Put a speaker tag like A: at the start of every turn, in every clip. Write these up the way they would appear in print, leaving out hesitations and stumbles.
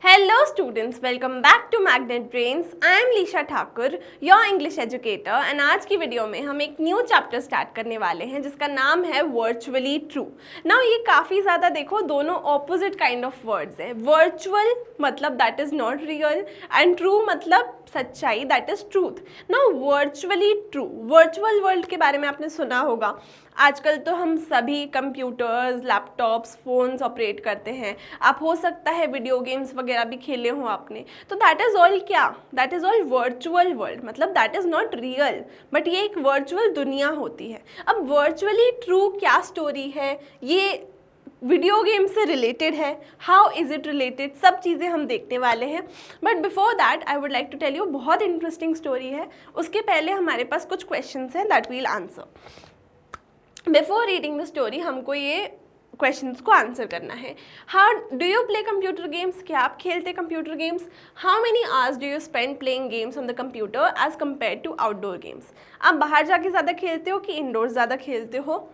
A: Hello students, welcome back to Magnet Brains. I am Lisha Thakur, your English educator, and आज की video में हम एक न्यू चैप्टर स्टार्ट करने वाले हैं जिसका नाम है वर्चुअली ट्रू. नाउ ये काफ़ी ज़्यादा देखो दोनों ऑपोजिट काइंड ऑफ वर्ड्स हैं. वर्चुअल मतलब that is not real and true मतलब सच्चाई that is truth. Now virtually true, virtual world के बारे में आपने सुना होगा. आजकल तो हम सभी कंप्यूटर्स, लैपटॉप्स, फ़ोन्स ऑपरेट करते हैं. आप हो सकता है वीडियो गेम्स वगैरह भी खेले हों आपने. तो दैट इज़ ऑल क्या? That is all virtual world, मतलब that is not real, but ये एक वर्चुअल दुनिया होती है. अब वर्चुअली ट्रू क्या स्टोरी है, ये वीडियो गेम से रिलेटेड है, हाउ इज़ इट रिलेटेड, सब चीज़ें हम देखने वाले हैं. But before that I would like to tell you बहुत इंटरेस्टिंग स्टोरी है. उसके पहले हमारे पास कुछ क्वेश्चंस हैं that we'll answer. Before reading the story हमको ये क्वेश्चंस को आंसर करना है. How do you play computer games? क्या आप खेलते computer games? How many hours do you spend playing games on the computer as compared to outdoor games? आप बाहर जाके ज़्यादा खेलते हो कि इंडोर ज़्यादा खेलते हो?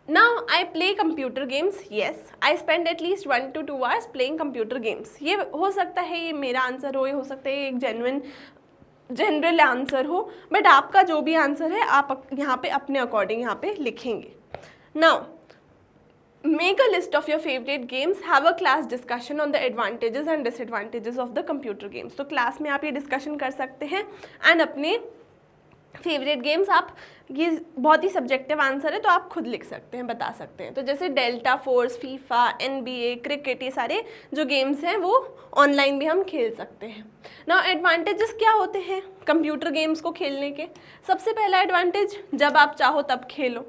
A: Now I play computer games. Yes, I spend at least 1 to 2 hours playing computer games. ये हो सकता है ये मेरा आंसर हो, ये हो सकता है एक जनरल आंसर हो, बट आपका जो भी आंसर है आप यहाँ पे अपने अकॉर्डिंग यहाँ पे लिखेंगे. Now make a list of your favourite games, have a class discussion on the advantages and disadvantages of the computer games. तो क्लास में आप ये डिस्कशन कर सकते हैं एंड अपने फेवरेट गेम्स, आप ये बहुत ही सब्जेक्टिव आंसर है तो आप खुद लिख सकते हैं, बता सकते हैं. तो जैसे delta force, FIFA, NBA, cricket, ये सारे जो गेम्स हैं वो ऑनलाइन भी हम खेल सकते हैं. नाउ एडवांटेजेस क्या होते हैं कंप्यूटर गेम्स को खेलने के? सबसे पहला एडवांटेज, जब आप चाहो तब खेलो.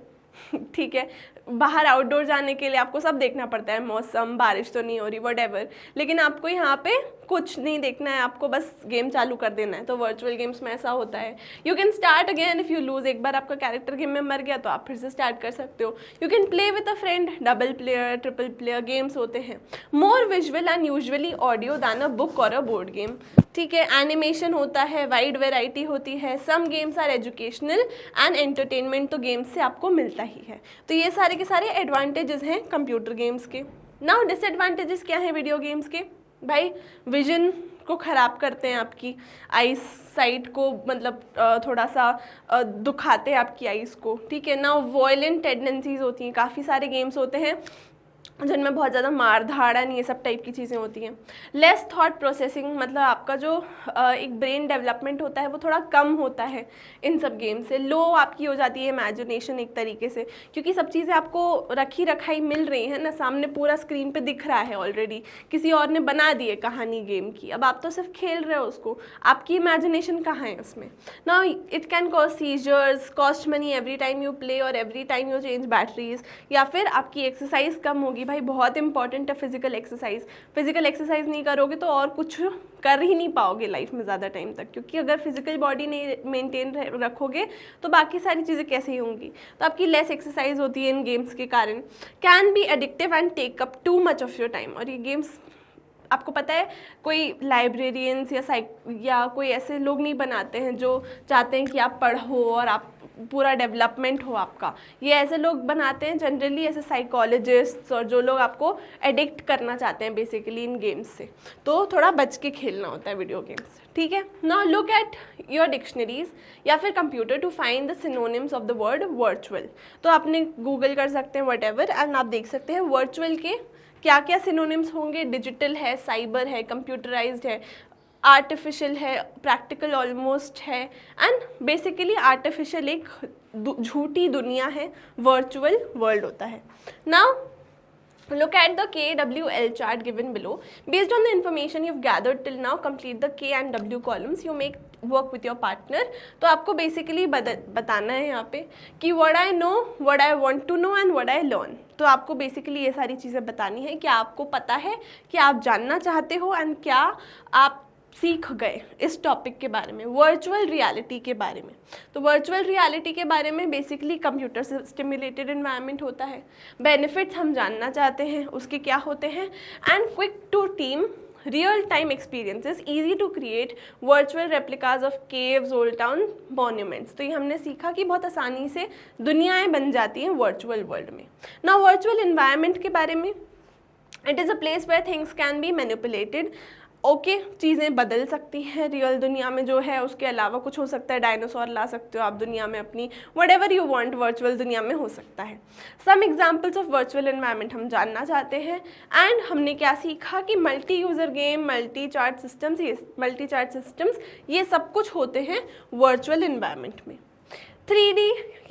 A: ठीक है, बाहर आउटडोर जाने के लिए आपको सब देखना पड़ता है, मौसम, बारिश तो नहीं हो रही, व्हाटएवर, लेकिन आपको यहाँ पे कुछ नहीं देखना है, आपको बस गेम चालू कर देना है. तो वर्चुअल गेम्स में ऐसा होता है. You can start again if you lose. एक बार आपका कैरेक्टर गेम में मर गया तो आप फिर से स्टार्ट कर सकते हो. You can play with a friend, double player, triple player games होते हैं. More visual and usually audio than a book or a board game. ठीक है, एनिमेशन होता है, वाइड वेराइटी होती है. Some games are educational and entertainment, तो games से आपको मिलता ही है. तो ये सारे के सारे एडवांटेजेस हैं कंप्यूटर गेम्स के. नाउ डिसएडवांटेजेस क्या हैं वीडियो गेम्स के? भाई विजन को ख़राब करते हैं, आपकी आई साइट को, मतलब थोड़ा सा दुखाते हैं आपकी आइज़ को. ठीक है, नाउ वॉयलेंट टेंडेंसीज होती हैं. काफ़ी सारे गेम्स होते हैं जिनमें बहुत ज़्यादा मार धाड़न ये सब टाइप की चीज़ें होती हैं. लेस थॉट प्रोसेसिंग, मतलब आपका जो एक ब्रेन डेवलपमेंट होता है वो थोड़ा कम होता है इन सब गेम से. लो आपकी हो जाती है इमेजिनेशन एक तरीके से, क्योंकि सब चीज़ें आपको रखी रखाई मिल रही हैं ना, सामने पूरा स्क्रीन पे दिख रहा है ऑलरेडी, किसी और ने बना दी है कहानी गेम की, अब आप तो सिर्फ खेल रहे हो उसको, आपकी इमेजिनेशन कहाँ है उसमें. Now it can cause seizures, cost money every time you play or every time you change batteries, या फिर आपकी एक्सरसाइज कम होगी. भाई बहुत इंपॉर्टेंट है फिजिकल एक्सरसाइज. फिजिकल एक्सरसाइज नहीं करोगे तो और कुछ कर ही नहीं पाओगे लाइफ में ज़्यादा टाइम तक, क्योंकि अगर फिजिकल बॉडी नहीं मेंटेन रखोगे तो बाकी सारी चीज़ें कैसे ही होंगी. तो आपकी लेस एक्सरसाइज होती है इन गेम्स के कारण. Can be addictive and take up too much of your time. और ये गेम्स आपको पता है कोई लाइब्रेरियंस या कोई ऐसे लोग नहीं बनाते हैं जो चाहते हैं कि आप पढ़ो और आप पूरा डेवलपमेंट हो आपका. ये ऐसे लोग बनाते हैं जनरली, ऐसे साइकोलॉजिस्ट्स और जो लोग आपको एडिक्ट करना चाहते हैं बेसिकली इन गेम्स से. तो थोड़ा बच के खेलना होता है वीडियो गेम्स. ठीक है, now look at your dictionaries या फिर computer to find the synonyms of the word virtual. तो आपने गूगल कर सकते हैं व्हाटएवर एंड आप देख सकते हैं वर्चुअल के क्या क्या सिनोनिम्स होंगे. डिजिटल है, साइबर है, कंप्यूटराइज्ड है, आर्टिफिशियल है, प्रैक्टिकल ऑलमोस्ट है, एंड बेसिकली आर्टिफिशियल एक झूठी दुनिया है, वर्चुअल वर्ल्ड होता है. Now look at the KWL chart given below. Based on the information you've gathered till now, complete the K and W columns. You make work with your partner. तो आपको basically बताना है यहाँ पे कि what I know, what I want to know and what I learn. तो आपको basically ये सारी चीज़ें बतानी है. क्या आपको पता है, क्या आप जानना चाहते हो, एंड क्या आप सीख गए इस टॉपिक के बारे में, वर्चुअल रियलिटी के बारे में. तो वर्चुअल रियलिटी के बारे में बेसिकली कंप्यूटर से स्टिमुलेटेड एनवायरनमेंट होता है. बेनिफिट्स हम जानना चाहते हैं उसके क्या होते हैं. And quick to team real time experiences, easy to create virtual replicas of caves, old town, monuments. तो ये हमने सीखा कि बहुत आसानी से दुनियाएं बन जाती हैं वर्चुअल वर्ल्ड में. नाउ वर्चुअल एनवायरनमेंट के बारे में, it is a place where things can be manipulated okay चीज़ें बदल सकती हैं, रियल दुनिया में जो है उसके अलावा कुछ हो सकता है, डायनासोर ला सकते हो आप दुनिया में अपनी, व्हाटएवर यू वांट वर्चुअल दुनिया में हो सकता है। Some examples of virtual environment हम जानना चाहते हैं। एंड हमने क्या सीखा कि multi user game, multi chat systems ये सब कुछ होते हैं वर्चुअल एनवायरनमेंट में। 3D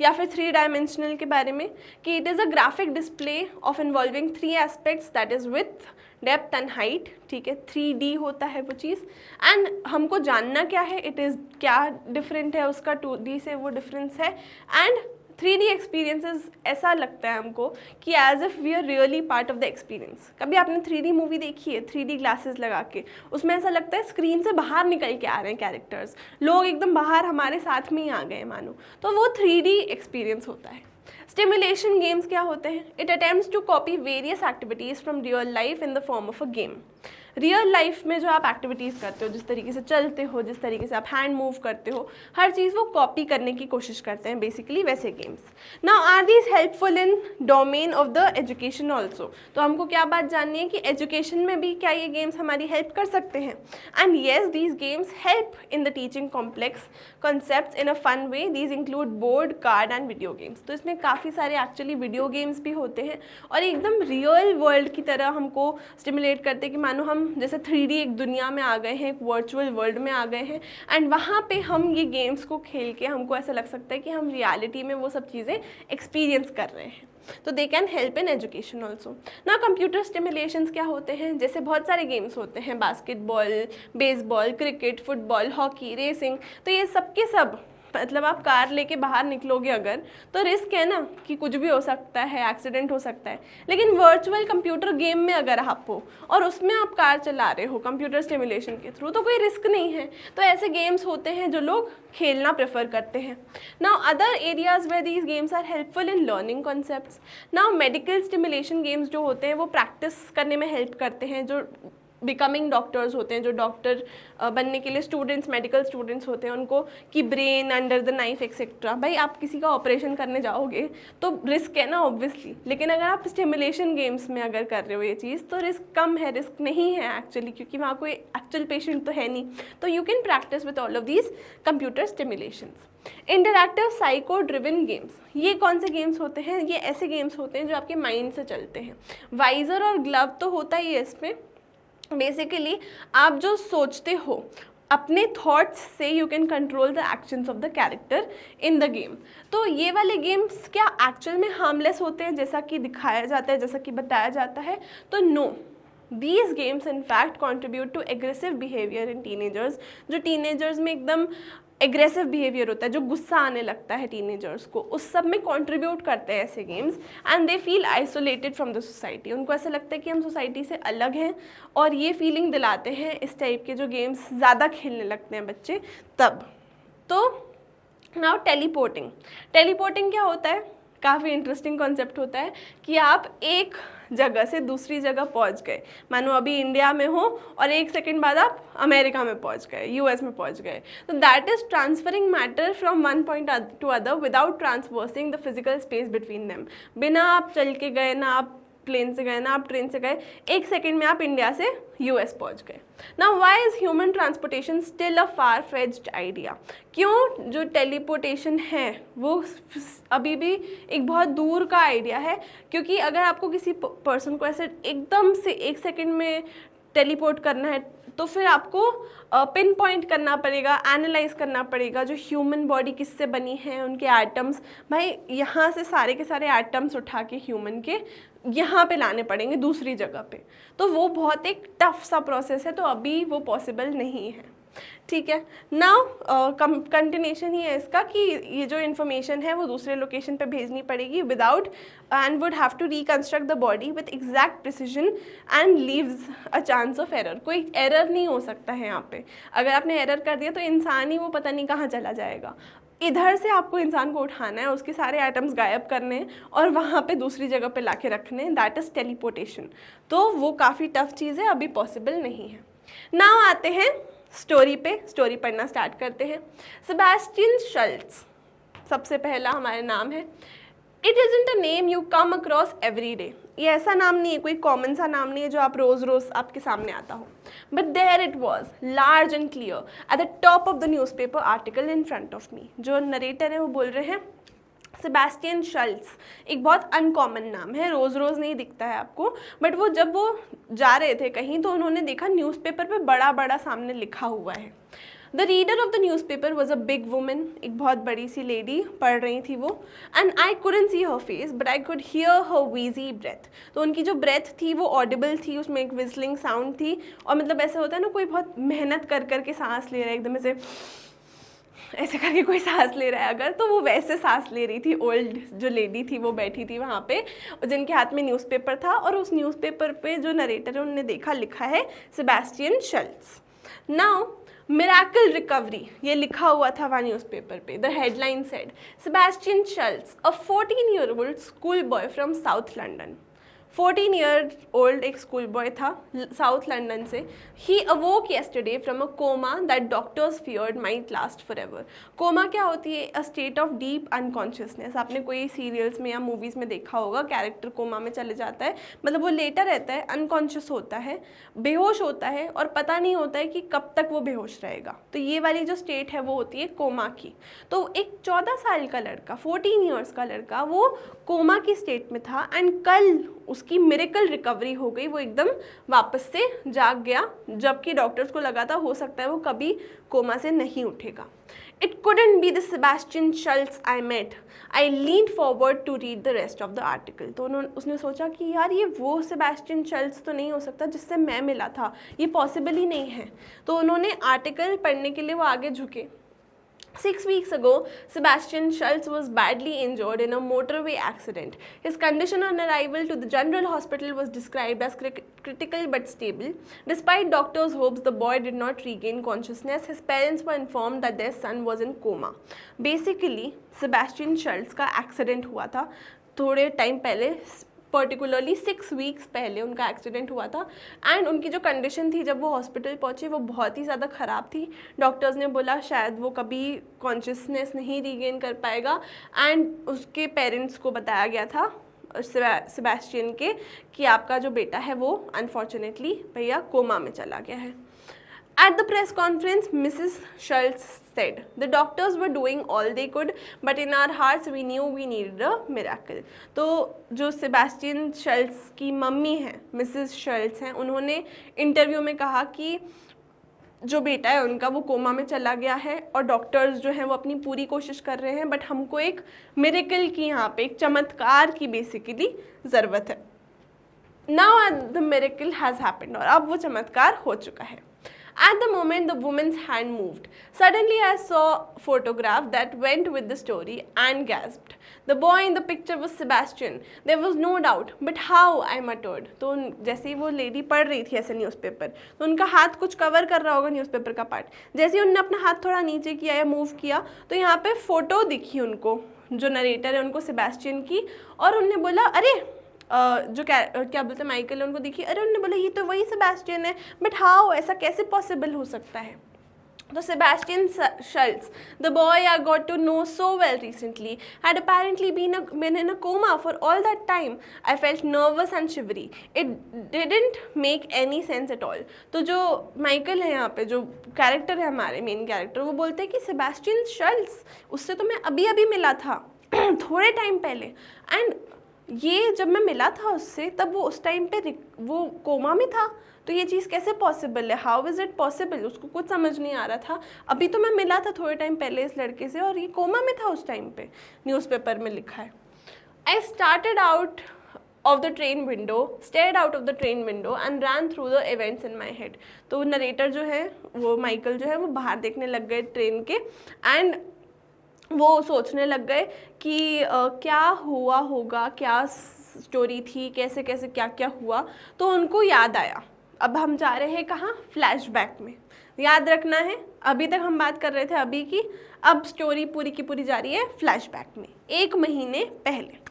A: या फिर 3 डायमेंशनल के बारे में कि it is a graphic display of involving 3 aspects, that is with, depth and height. ठीक है, 3D होता है वो चीज़। एंड हमको जानना क्या है, इट इज़ क्या डिफरेंट है उसका 2D से, वो डिफरेंस है। एंड 3D एक्सपीरियंसेस ऐसा लगता है हमको कि as if we are really part of the experience. कभी आपने 3D मूवी देखी है 3D ग्लासेस लगा के, उसमें ऐसा लगता है स्क्रीन से बाहर निकल के आ रहे हैं कैरेक्टर्स, लोग एकदम बाहर हमारे साथ में ही आ गए मानो, तो वो 3D एक्सपीरियंस होता है। स्टिमुलेशन गेम्स क्या होते हैं? It attempts to copy various activities from real life in the form of a game. Real life में जो आप एक्टिविटीज़ करते हो, जिस तरीके से चलते हो, जिस तरीके से आप हैंड मूव करते हो, हर चीज़ वो कॉपी करने की कोशिश करते हैं बेसिकली वैसे games. Now are these helpful in domain of the education also? तो हमको क्या बात जाननी है कि एजुकेशन में भी क्या ये गेम्स हमारी हेल्प कर सकते हैं? And yes, these games help in the teaching complex concepts in a fun way. These include board, card and video games. तो इसमें काफ़ी सारे एक्चुअली वीडियो गेम्स भी होते हैं और एकदम रियल वर्ल्ड की तरह हमको स्टिमुलेट करते हैं कि मानो हम जैसे 3D एक दुनिया में आ गए हैं, एक वर्चुअल वर्ल्ड में आ गए हैं, एंड वहाँ पे हम ये गेम्स को खेल के हमको ऐसा लग सकता है कि हम रियलिटी में वो सब चीज़ें एक्सपीरियंस कर रहे हैं। तो they can help in education also. ना कंप्यूटर स्टिमुलेशंस क्या होते हैं? जैसे बहुत सारे गेम्स होते हैं, basketball, baseball, cricket, football, hockey, racing, तो ये सब के सब मतलब आप कार लेके बाहर निकलोगे अगर, तो रिस्क है ना कि कुछ भी हो सकता है, एक्सीडेंट हो सकता है। लेकिन वर्चुअल कंप्यूटर गेम में अगर आप हो और उसमें आप कार चला रहे हो कंप्यूटर स्टिमुलेशन के थ्रू, तो कोई रिस्क नहीं है। तो ऐसे गेम्स होते हैं जो लोग खेलना प्रेफर करते हैं। Now other areas where these games are helpful in learning concepts. Now medical stimulation games जो होते हैं वो प्रैक्टिस करने में हेल्प करते हैं। जो बिकमिंग डॉक्टर्स होते हैं, जो डॉक्टर बनने के लिए स्टूडेंट्स, मेडिकल स्टूडेंट्स होते हैं, उनको कि brain under the knife etcetera. भाई आप किसी का ऑपरेशन करने जाओगे तो रिस्क है ना ऑब्वियसली, लेकिन अगर आप स्टिमुलेशन गेम्स में अगर कर रहे हो ये चीज़ तो रिस्क कम है, रिस्क नहीं है एक्चुअली, क्योंकि वहाँ कोई एक्चुअल पेशेंट तो है नहीं। तो you can practice with all of these computer stimulations. Interactive psycho driven games, ये कौन से गेम्स होते हैं? ये ऐसे गेम्स होते हैं जो आपके माइंड से चलते हैं। वाइजर और ग्लव तो होता ही है इसमें। बेसिकली आप जो सोचते हो अपने थॉट्स से you can control the actions of the character in the game. तो ये वाले गेम्स क्या एक्चुअल में हार्मलेस होते हैं जैसा कि दिखाया जाता है, जैसा कि बताया जाता है? तो no, these games in fact contribute to aggressive behavior in teenagers। जो टीनेजर्स में एकदम एग्रेसिव बिहेवियर होता है, जो गुस्सा आने लगता है टीनेजर्स को, उस सब में कंट्रीब्यूट करते हैं ऐसे games. And they feel isolated from the society. उनको ऐसा लगता है कि हम सोसाइटी से अलग हैं, और ये फीलिंग दिलाते हैं इस टाइप के जो गेम्स ज़्यादा खेलने लगते हैं बच्चे तब। तो नाउ टेलीपोर्टिंग क्या होता है? काफ़ी इंटरेस्टिंग कॉन्सेप्ट होता है कि आप एक जगह से दूसरी जगह पहुंच गए, मानो अभी इंडिया में हो और 1 सेकंड बाद आप अमेरिका में पहुंच गए, यूएस में पहुंच गए। तो that is transferring matter from one point to other without transversing the physical space between them. बिना आप चल के गए, ना आप प्लेन से गए, ना आप ट्रेन से गए, 1 सेकंड में आप इंडिया से यूएस पहुंच गए। Now why is human transportation still a far fetched idea? क्यों जो टेलीपोर्टेशन है वो अभी भी एक बहुत दूर का आइडिया है? क्योंकि अगर आपको किसी पर्सन को ऐसे एकदम से 1 सेकंड में टेलीपोर्ट करना है तो फिर आपको पिन पॉइंट करना पड़ेगा, एनालाइज करना पड़ेगा जो ह्यूमन बॉडी किससे बनी है, उनके एटम्स। भाई यहाँ से सारे के सारे एटम्स उठा के ह्यूमन के यहाँ पे लाने पड़ेंगे दूसरी जगह पे, तो वो बहुत एक टफ सा प्रोसेस है, तो अभी वो पॉसिबल नहीं है। ठीक है, नाउ कंटिन्यूशन ही है इसका कि ये जो इन्फॉर्मेशन है वो दूसरे लोकेशन पे भेजनी पड़ेगी without, and would have to reconstruct the body with exact precision and leaves a chance of error. कोई एरर नहीं हो सकता है यहाँ पे। अगर आपने एरर कर दिया तो इंसान ही वो पता नहीं कहाँ चला जाएगा। इधर से आपको इंसान को उठाना है, उसके सारे एटम्स गायब करने हैं और वहाँ पे दूसरी जगह पे लाके रखने हैं, दैट इज़ टेलीपोर्टेशन। तो वो काफ़ी टफ चीज़ है, अभी पॉसिबल नहीं है। नाउ आते हैं स्टोरी पे, स्टोरी पढ़ना स्टार्ट करते हैं। सेबेस्टियन शल्ट्ज सबसे पहला हमारा नाम है। It isn't a name you come across every day. ये ऐसा नाम नहीं है, कोई कॉमन सा नाम नहीं है जो आप रोज रोज आपके सामने आता हो, but there it was large and clear at the top of the newspaper article in front of me. जो नरेटर है वो बोल रहे हैं सेबेस्टियन शल्ट्स, एक बहुत अनकॉमन नाम है, रोज़ रोज़ नहीं दिखता है आपको, बट वो जब वो जा रहे थे कहीं तो उन्होंने देखा न्यूज़पेपर पे बड़ा बड़ा सामने लिखा हुआ है। The reader of the newspaper was a big woman, एक बहुत बड़ी सी लेडी पढ़ रही थी वो, and I couldn't see her face but I could hear her wheezy breath. तो उनकी जो ब्रेथ थी वो ऑडिबल थी, उसमें एक विजलिंग साउंड थी, और मतलब ऐसा होता है ना कोई बहुत मेहनत कर करके सांस ले रहा है, एकदम ऐसे करके कोई सांस ले रहा है अगर, तो वो वैसे सांस ले रही थी। ओल्ड जो लेडी थी वो बैठी थी वहाँ पे, जिनके हाथ में न्यूज़पेपर था, और उस न्यूज़पेपर पे जो नरेटर है उन्होंने देखा लिखा है Sebastian Schultz. Now miracle recovery, ये लिखा हुआ था वहाँ न्यूज़पेपर पे। The headline said Sebastian Schultz, a 14-year-old school boy from South London. 14-year-old एक स्कूल बॉय था साउथ लंदन से। He awoke yesterday from a coma that doctors feared might last for ever. Coma क्या होती है? A state of deep unconsciousness. आपने कोई serials में या मूवीज़ में देखा होगा, कैरेक्टर कोमा में चले जाता है, मतलब वो लेटा रहता है, अनकॉन्शियस होता है, बेहोश होता है, और पता नहीं होता है कि कब तक वो बेहोश रहेगा। तो ये वाली जो स्टेट है वो होती है कोमा की। तो एक 14 साल का लड़का, 14 ईयर्स का लड़का, वो कोमा की स्टेट में था, एंड कल उसकी मिरेकल रिकवरी हो गई, वो एकदम वापस से जाग गया, जबकि डॉक्टर्स को लगा था हो सकता है वो कभी कोमा से नहीं उठेगा। It couldn't be the Sebastian Schultz I met. I leaned forward to read the rest of the article. तो उसने सोचा कि यार ये वो सेबेस्टियन शल्ट्स तो नहीं हो सकता जिससे मैं मिला था, ये पॉसिबल ही नहीं है। तो उन्होंने आर्टिकल पढ़ने के लिए वो आगे झुके। 6 weeks ago, Sebastian Schultz was badly injured in a motorway accident. His condition on arrival to the General Hospital was described as critical but stable. Despite doctors' hopes, the boy did not regain consciousness. His parents were informed that their son was in coma. Basically, Sebastian Schultz का accident हुआ था थोड़े time पहले, particularly 6 weeks पहले उनका accident हुआ था, and उनकी जो कंडीशन थी जब वो हॉस्पिटल पहुंचे वो बहुत ही ज़्यादा ख़राब थी। डॉक्टर्स ने बोला शायद वो कभी कॉन्शियसनेस नहीं रीगेन कर पाएगा, एंड उसके पेरेंट्स को बताया गया था सेबेस्टियन के कि आपका जो बेटा है वो अनफॉर्चुनेटली भैया कोमा में चला गया है। At the press conference, Mrs. Schultz said, "The doctors were doing all they could, but in our hearts we knew we needed a miracle." तो जो सेबेस्टियन शल्ट्स की मम्मी हैं, मिसेस शल्ट्स हैं, उन्होंने इंटरव्यू में कहा कि जो बेटा है उनका वो कोमा में चला गया है, और डॉक्टर्स जो हैं वो अपनी पूरी कोशिश कर रहे हैं, बट हमको एक मिरेकल की, यहाँ पे एक चमत्कार की बेसिकली ज़रूरत है। Now the miracle has happened, और अब वो चमत्कार हो चुका है। At the moment, the woman's hand moved. Suddenly, I saw a photograph that went with the story and gasped. The boy in the picture was Sebastian. There was no doubt. But how? I muttered. तो जैसे ही वो lady पढ़ रही थी ऐसे newspaper, तो उनका हाथ कुछ कवर कर रहा होगा न्यूज़पेपर का पार्ट। जैसे ही उन्होंने अपना हाथ थोड़ा नीचे किया या मूव किया, तो यहाँ पे फ़ोटो दिखी उनको, जो नरेटर है उनको सेबेस्टियन की, और उन्होंने बोला अरे जो क्या बोलते हैं माइकल है उनको दिखी, अरे उन्होंने बोला ये तो वही सेबेस्टियन है, बट हाउ, ऐसा कैसे पॉसिबल हो सकता है। तो Sebastian Schultz, the boy I got to know so well recently, had apparently been in a coma for all that time. I felt nervous and shivery. It didn't make any sense at all. तो जो Michael है यहाँ पे, जो character है हमारे main character, वो बोलते हैं कि Sebastian Schultz, उससे तो मैं अभी अभी मिला था थोड़े टाइम पहले, एंड ये जब मैं मिला था उससे तब वो उस टाइम पे वो कोमा में था, तो ये चीज़ कैसे पॉसिबल है, हाउ इज़ इट पॉसिबल, उसको कुछ समझ नहीं आ रहा था। अभी तो मैं मिला था थोड़े टाइम पहले इस लड़के से, और ये कोमा में था उस टाइम पे, न्यूज़पेपर में लिखा है। I started out of the train window, stared out of the train window and ran through the events in my head. तो नरेटर जो है वो माइकल जो है वो बाहर देखने लग गए ट्रेन के, एंड वो सोचने लग गए कि क्या हुआ होगा, क्या स्टोरी थी, कैसे कैसे क्या क्या हुआ। तो उनको याद आया, अब हम जा रहे हैं कहाँ, फ्लैशबैक में। याद रखना है, अभी तक हम बात कर रहे थे अभी की, अब स्टोरी पूरी की पूरी जा रही है फ्लैशबैक में, 1 महीने पहले।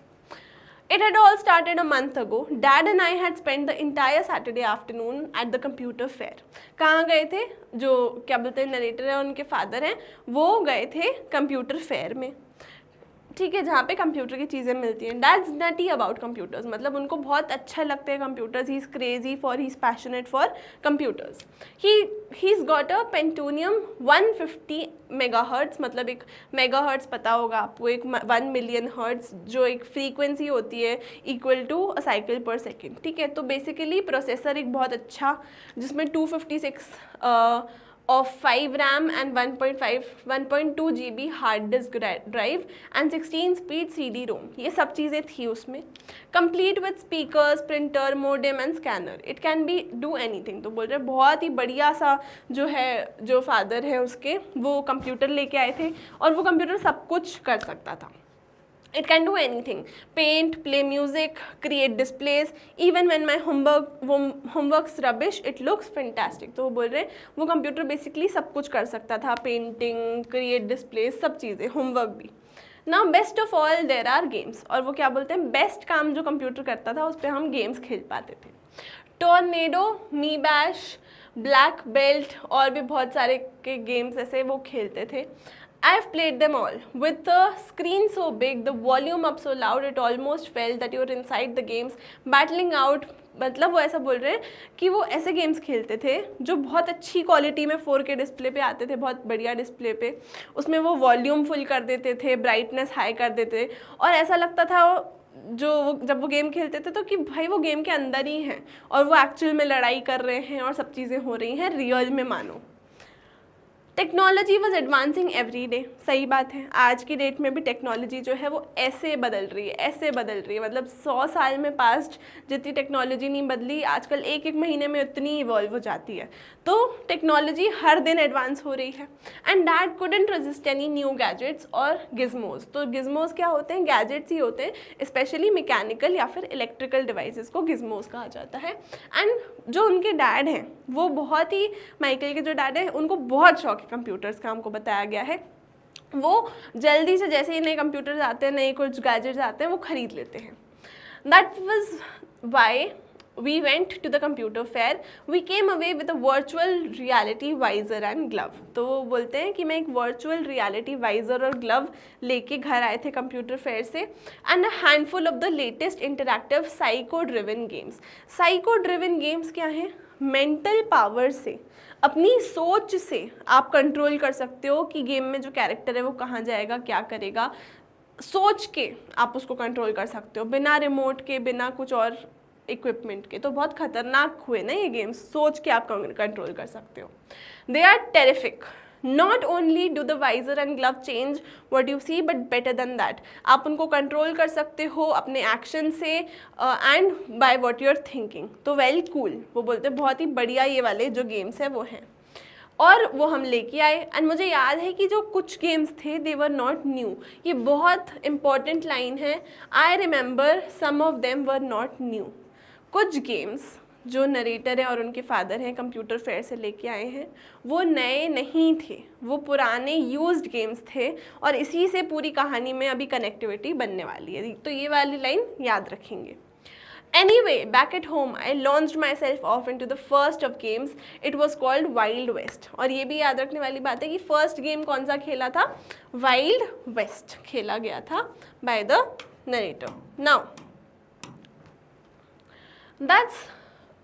A: It had all started a month ago. Dad and I had spent the entire Saturday afternoon at the computer fair. कहाँ गए थे? जो क्या बोलते हैं नरेटर है उनके फादर हैं, वो गए थे कंप्यूटर फेयर में। ठीक है, जहाँ पे कंप्यूटर की चीज़ें मिलती हैं। डैड्स नटी अबाउट कंप्यूटर्स, मतलब उनको बहुत अच्छा लगता है computers. He is crazy for, he is passionate for computers. He is got a Pentium 150 megahertz, मतलब एक मेगाहर्ट्ज़ पता होगा आपको, एक 1 मिलियन हर्ट्ज़ जो एक फ्रीक्वेंसी होती है इक्वल टू अ साइकिल पर सेकेंड। ठीक है, तो बेसिकली प्रोसेसर एक बहुत अच्छा, जिसमें 256 of 5 RAM and 1.2 GB hard disk drive and 16 speed CD रोम, ये सब चीज़ें थी उसमें। Complete with speakers, printer, modem and scanner, it can be do anything. तो बोल रहे बहुत ही बढ़िया सा जो है, जो फादर है उसके, वो कंप्यूटर लेके आए थे और वो कंप्यूटर सब कुछ कर सकता था। It can do anything, paint, play music, create displays, even when my homework's rubbish, it looks fantastic। तो वो बोल रहे हैं वो कंप्यूटर बेसिकली सब कुछ कर सकता था, पेंटिंग, क्रिएट डिस्प्लेस, सब चीज़ें, होमवर्क भी। Now best of all there are games, और वो क्या बोलते हैं, बेस्ट काम जो कंप्यूटर करता था उस पर हम गेम्स खेल पाते थे। टॉर्नेडो, मी बैश, ब्लैक बेल्ट और भी बहुत सारे के गेम्स ऐसे वो खेलते थे। I've played them all. With the screen so big, the volume up so loud, it almost felt that you were inside the games, battling out। मतलब वो ऐसा बोल रहे हैं कि वो ऐसे गेम्स खेलते थे जो बहुत अच्छी क्वालिटी में 4K डिस्प्ले पे आते थे, बहुत बढ़िया डिस्प्ले पे। उसमें वो वॉल्यूम फुल कर देते थे, ब्राइटनेस हाई कर देते, और ऐसा लगता था जब वो गेम खेलते थे तो कि भाई वो गेम के अंदर ही हैं और वो एक्चुअल में लड़ाई कर रहे हैं और सब चीज़ें हो रही हैं रियल में, मानो। Technology was advancing every day, सही बात है। आज की डेट में भी टेक्नोलॉजी जो है वो ऐसे बदल रही है, ऐसे बदल रही है, मतलब 100 साल में पास्ट जितनी टेक्नोलॉजी नहीं बदली, आजकल एक एक महीने में उतनी इवॉल्व हो जाती है। तो टेक्नोलॉजी हर दिन एडवांस हो रही है। And dad couldn't resist any new gadgets और गिज्मोज। तो गिज्मोज क्या होते हैं, गैजेट्स ही होते हैं, स्पेशली मैकेनिकल या फिर इलेक्ट्रिकल डिवाइसेस को गिज्मोज कहा जाता है। एंड जो उनके डैड हैं वो बहुत ही, माइकल के जो डैड हैं उनको बहुत शौक है कंप्यूटर्स का, हमको बताया गया है। वो जल्दी से जैसे ही नए कंप्यूटर्स आते हैं, नए कुछ गैजेट्स आते हैं, वो खरीद लेते हैं। That was why we went to the computer fair, we came away with a virtual reality visor and glove। तो वो बोलते हैं कि मैं एक virtual reality visor और glove लेके घर आए थे कंप्यूटर फेयर से, and a handful of the latest interactive psycho driven games। psycho driven games क्या हैं, मेंटल पावर से, अपनी सोच से आप कंट्रोल कर सकते हो कि गेम में जो कैरेक्टर है वो कहाँ जाएगा, क्या करेगा, सोच के आप उसको कंट्रोल कर सकते हो, बिना रिमोट के, बिना कुछ और इक्विपमेंट के। तो बहुत खतरनाक हुए ना ये गेम्स, सोच के आप कंट्रोल कर सकते हो। They are terrific. Not only do the visor and glove change what you see, but better than that, आप उनको कंट्रोल कर सकते हो अपने एक्शन से and by what you are thinking. तो वेरी कूल, वो बोलते बहुत ही बढ़िया ये वाले जो गेम्स हैं वो हैं, और वो हम लेके आए। एंड मुझे याद है कि जो कुछ गेम्स थे दे वर नॉट न्यू, ये बहुत इंपॉर्टेंट लाइन है। I remember some of them were not new. कुछ गेम्स जो नरेटर हैं और उनके फादर हैं कंप्यूटर फेयर से लेके आए हैं वो नए नहीं थे, वो पुराने यूज्ड गेम्स थे, और इसी से पूरी कहानी में अभी कनेक्टिविटी बनने वाली है। तो ये वाली लाइन याद रखेंगे। Anyway, back at home, I launched myself off into the first of games. It was called Wild West। और ये भी याद रखने वाली बात है कि फर्स्ट गेम कौन सा खेला था, Wild West खेला गया था by the narrator। Now, that's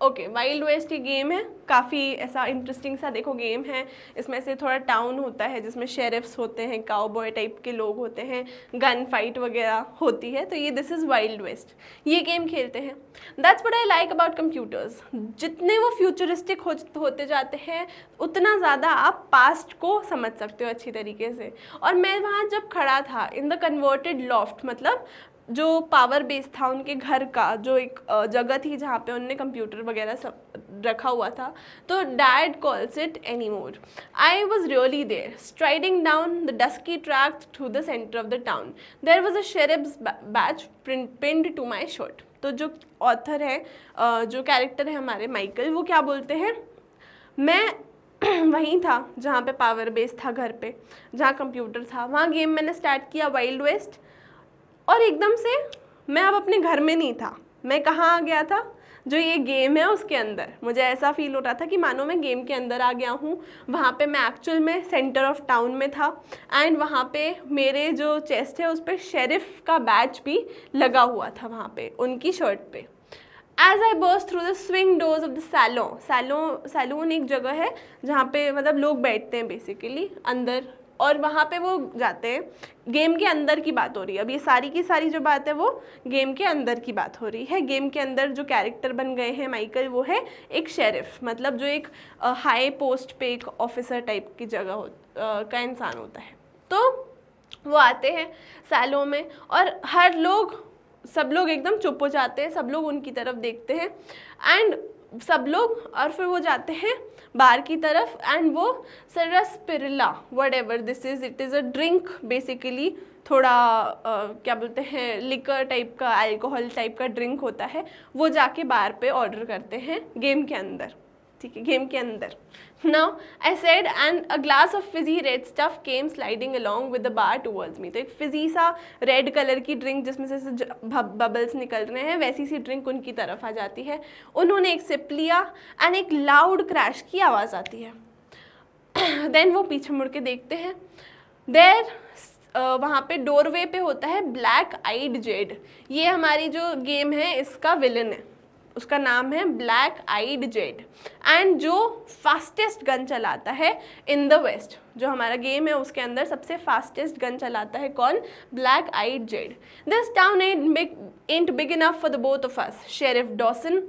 A: okay, wild west ही गेम है, काफ़ी ऐसा इंटरेस्टिंग सा देखो गेम है। इसमें से थोड़ा टाउन होता है जिसमें शेरिफ्स होते हैं, काउबॉय टाइप के लोग होते हैं, गन फाइट वगैरह होती है। तो ये दिस इज़ वाइल्ड वेस्ट, ये गेम खेलते हैं। That's what I like about computers. जितने वो फ्यूचरिस्टिक होते जाते हैं उतना ज़्यादा आप पास्ट को समझ सकते हो अच्छी तरीके से। और मैं वहाँ जब खड़ा था इन द कन्वर्टेड लॉफ्ट, मतलब जो पावर बेस था उनके घर का, जो एक जगह थी जहाँ पे उनने कंप्यूटर वगैरह सब रखा हुआ था, तो dad calls it any more. I was really there, striding down the dusky track through the centre of the town. There was a sheriff's badge pinned to my shirt. तो जो ऑथर है, जो कैरेक्टर है हमारे Michael, वो क्या बोलते हैं, मैं वहीं था जहाँ पे पावर बेस था, घर पे जहाँ कंप्यूटर था, वहाँ गेम मैंने स्टार्ट किया वाइल्ड वेस्ट, और एकदम से मैं अब अपने घर में नहीं था, मैं कहाँ आ गया था, जो ये गेम है उसके अंदर मुझे ऐसा फील हो रहा था कि मानो मैं गेम के अंदर आ गया हूँ। वहाँ पे मैं एक्चुअल में सेंटर ऑफ टाउन में था एंड वहाँ पे मेरे जो चेस्ट है उस पर शेरिफ का बैच भी लगा हुआ था वहाँ पे उनकी शर्ट पे। As I burst through the swing doors of the saloon एक जगह है जहाँ पे मतलब लोग बैठते हैं बेसिकली अंदर, और वहाँ पे वो जाते हैं। गेम के अंदर की बात हो रही है, अब ये सारी की सारी जो बात है वो गेम के अंदर की बात हो रही है। गेम के अंदर जो कैरेक्टर बन गए हैं माइकल, वो है एक शेरिफ, मतलब जो एक हाई पोस्ट पे एक ऑफिसर टाइप की जगह का इंसान होता है। तो वो आते हैं सैलो में और सब लोग एकदम चुप हो जाते हैं, सब लोग उनकी तरफ देखते हैं एंड सब लोग, और फिर वो जाते हैं बार की तरफ एंड वो sarsaparilla whatever this is, it is a drink basically, थोड़ा क्या बोलते हैं लिकर टाइप का, अल्कोहल टाइप का ड्रिंक होता है, वो जाके बार पे ऑर्डर करते हैं गेम के अंदर। ठीक है, गेम के अंदर। Now I said and a glass of Fiji red stuff came sliding along with the bar towards me. तो एक फिजी सा रेड कलर की ड्रिंक जिसमें से बबल्स निकल रहे हैं, वैसी सी ड्रिंक उनकी तरफ आ जाती है। उन्होंने एक सिप लिया एंड एक लाउड क्रैश की आवाज़ आती है। देन वो पीछे मुड़ के देखते हैं, देर वहाँ पे डोरवे पे होता है ब्लैक आइड जेड। ये हमारी जो गेम है इसका विलन है, उसका नाम है ब्लैक आइड जेड एंड जो फास्टेस्ट गन चलाता है इन द वेस्ट। जो हमारा गेम है उसके अंदर सबसे फास्टेस्ट गन चलाता है कौन? Black eyed Jed. This town ain't big enough for the both of us, sheriff Dawson.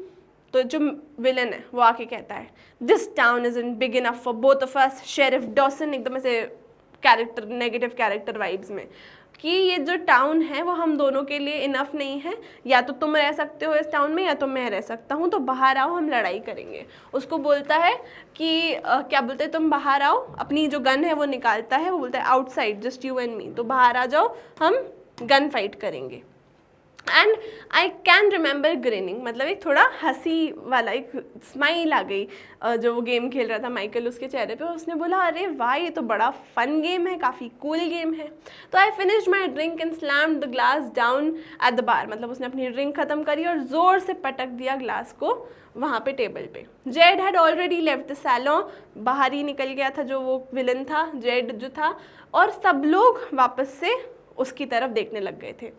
A: तो जो विलन है वो आके कहता है this town isn't big enough for both of us, sheriff Dawson, एकदम ऐसे कैरेक्टर नेगेटिव कैरेक्टर वाइब्स में, कि ये जो टाउन है वो हम दोनों के लिए इनफ नहीं है, या तो तुम रह सकते हो इस टाउन में या तो मैं रह सकता हूँ, तो बाहर आओ हम लड़ाई करेंगे। उसको बोलता है कि क्या बोलते हैं, तुम बाहर आओ, अपनी जो गन है वो निकालता है, वो बोलता है outside just you and me, तो बाहर आ जाओ हम गन फाइट करेंगे। And I can remember grinning, मतलब एक थोड़ा हंसी वाला एक स्माइल आ गई जो वो गेम खेल रहा था माइकल उसके चेहरे पे। उसने बोला अरे वाह ये तो बड़ा फन गेम है, काफ़ी कूल गेम है। तो I finished my drink and slammed the glass down at the bar, मतलब उसने अपनी ड्रिंक ख़त्म करी और ज़ोर से पटक दिया ग्लास को वहाँ पे टेबल पे। Jed had already left the saloon, बाहर ही निकल गया था जो वो विलन था, जेड जो था, और सब लोग वापस से उसकी तरफ देखने लग गए थे।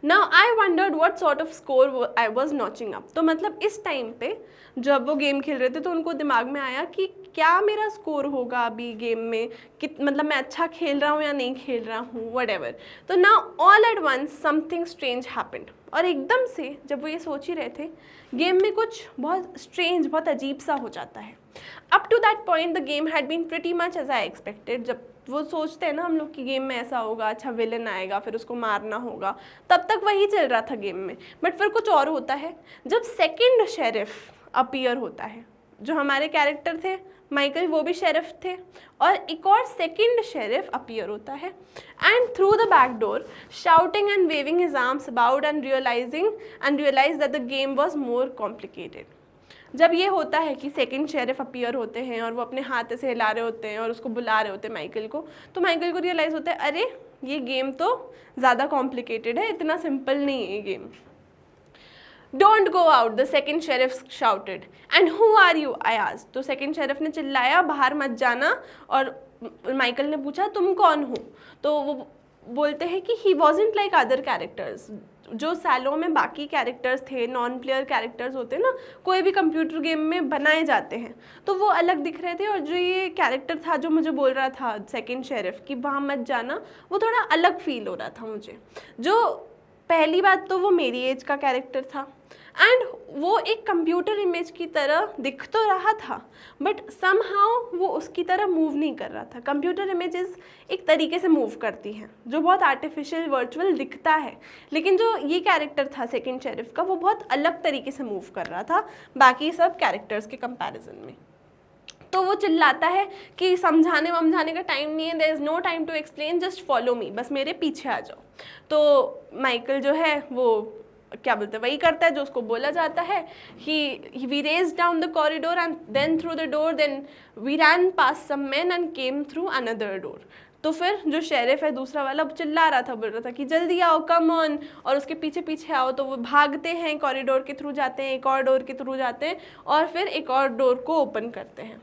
A: Now I wondered what sort of score I was notching up. तो मतलब इस टाइम पे जब वो गेम खेल रहे थे तो उनको दिमाग में आया कि क्या मेरा स्कोर होगा अभी गेम में, मतलब मैं अच्छा खेल रहा हूँ या नहीं खेल रहा हूँ, whatever. तो now all at once something strange happened. और एकदम से जब वो ये सोच ही रहे थे गेम में कुछ बहुत स्ट्रेंज, बहुत अजीब सा हो जाता है। Up to that point the game had been pretty much as I expected. जब वो सोचते हैं ना हम लोग कि गेम में ऐसा होगा, अच्छा विलन आएगा फिर उसको मारना होगा, तब तक वही चल रहा था गेम में। बट फिर कुछ और होता है जब सेकंड शेरिफ अपीयर होता है। जो हमारे कैरेक्टर थे माइकल वो भी शेरिफ थे, और एक और सेकंड शेरिफ अपीयर होता है and through the back door shouting and waving his arms about and realise that the game was more complicated. जब ये होता है कि सेकंड शेरिफ अपीयर होते हैं और वो अपने हाथ से हिला रहे होते हैं और उसको बुला रहे होते हैं माइकल को, तो माइकल को रियलाइज़ होता है अरे ये गेम तो ज़्यादा कॉम्प्लिकेटेड है, इतना सिंपल नहीं है ये game. Don't go out, the second sheriff shouted. And who are you, I asked. तो सेकंड शेरिफ ने चिल्लाया बाहर मत जाना, और माइकल ने पूछा तुम कौन हो? तो वो बोलते हैं कि ही वॉजंट लाइक अदर कैरेक्टर्स। जो सैलो में बाकी कैरेक्टर्स थे, नॉन प्लेयर कैरेक्टर्स होते हैं ना, कोई भी कंप्यूटर गेम में बनाए जाते हैं, तो वो अलग दिख रहे थे। और जो ये कैरेक्टर था जो मुझे बोल रहा था सेकंड शेरिफ कि वहाँ मत जाना, वो थोड़ा अलग फील हो रहा था मुझे। जो पहली बात तो वो मेरी एज का कैरेक्टर था एंड वो एक कंप्यूटर इमेज की तरह दिख तो रहा था, बट समहाउ वो उसकी तरह मूव नहीं कर रहा था। कंप्यूटर इमेजेस एक तरीके से मूव करती हैं जो बहुत आर्टिफिशियल वर्चुअल दिखता है, लेकिन जो ये कैरेक्टर था सेकंड शेरिफ का वो बहुत अलग तरीके से मूव कर रहा था बाकी सब कैरेक्टर्स के कंपैरिजन में। तो वो चिल्लाता है कि समझाने वमझाने का टाइम नहीं है, there is no time to explain, just follow me, बस मेरे पीछे आ जाओ। तो माइकल जो है वो क्या बोलते हैं वही करता है जो उसको बोला जाता है। We raced down the corridor and then through the door, then we ran past some men and came through another door. तो फिर जो शेरिफ है दूसरा वाला चिल्ला रहा था, बोल रहा था कि जल्दी आओ, कम ऑन, और उसके पीछे पीछे आओ। तो वो भागते हैं, कॉरिडोर के थ्रू जाते हैं, एक और डोर के थ्रू जाते हैं और फिर एक और डोर को ओपन करते हैं।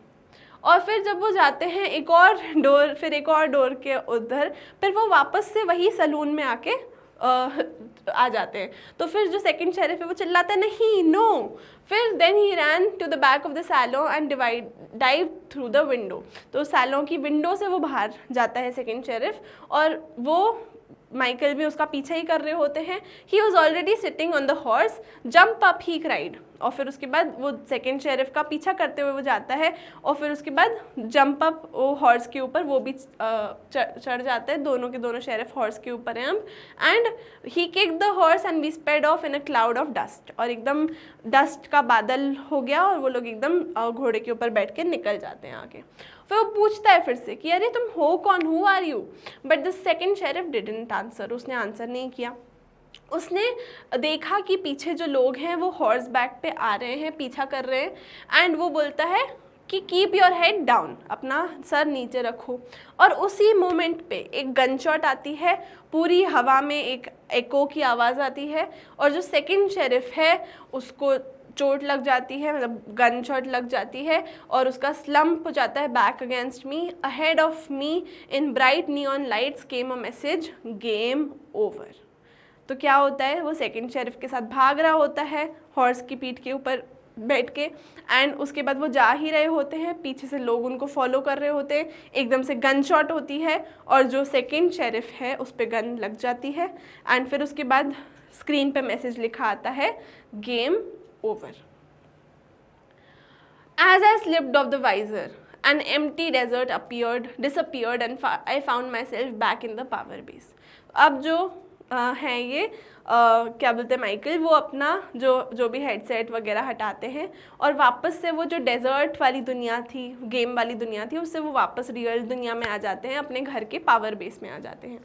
A: और फिर जब वो जाते हैं एक और डोर, फिर एक और डोर के उधर, फिर वो वापस से वही सलून में आके आ जाते हैं। तो फिर जो सेकंड शेरिफ है वो चिल्लाता है नहीं, नो। फिर then he ran to the back of the saloon and dive through the window. तो सैलो की विंडो से वो बाहर जाता है सेकंड शेरिफ, और वो माइकल भी उसका पीछा ही कर रहे होते हैं। He was already sitting on the horse, jump up he cried. और फिर उसके बाद वो सेकंड शेरिफ का पीछा करते हुए वो जाता है और फिर उसके बाद जंप अप वो हॉर्स के ऊपर वो भी चढ़ जाता है। दोनों के दोनों शेरिफ हॉर्स के ऊपर हैं अब। And he kick the horse and we sped off in a cloud of dust. और एकदम डस्ट का बादल हो गया और वो लोग एकदम घोड़े के ऊपर बैठ के निकल जाते हैं आगे। फिर वो पूछता है फिर से कि अरे तुम हो कौन, who are you? But the second sheriff didn't answer, उसने आंसर नहीं किया। उसने देखा कि पीछे जो लोग हैं वो हॉर्स बैक पे आ रहे हैं, पीछा कर रहे हैं। एंड वो बोलता है कि कीप योर हेड डाउन, अपना सर नीचे रखो। और उसी मोमेंट पे एक गन शॉट आती है, पूरी हवा में एक एको की आवाज़ आती है और जो सेकंड शेरिफ है उसको चोट लग जाती है, मतलब गन शॉट लग जाती है और उसका स्लम्प हो जाता है back against me. Ahead of me in bright neon lights came a message, game over. तो क्या होता है, वो सेकंड शेरिफ के साथ भाग रहा होता है हॉर्स की पीठ के ऊपर बैठ के। एंड उसके बाद वो जा ही रहे होते हैं, पीछे से लोग उनको फॉलो कर रहे होते हैं, एकदम से गन शॉट होती है और जो सेकंड शेरिफ है उस पर गन लग जाती है। एंड फिर उसके बाद स्क्रीन पे मैसेज लिखा आता है, game over. As I slipped off the visor, an empty desert disappeared and I found myself back in the power base. अब जो हैं ये क्या बोलते हैं माइकल, वो अपना जो भी हेडसेट वगैरह हटाते हैं और वापस से वो जो डेजर्ट वाली दुनिया थी, गेम वाली दुनिया थी, उससे वो वापस रियल दुनिया में आ जाते हैं, अपने घर के पावर बेस में आ जाते हैं।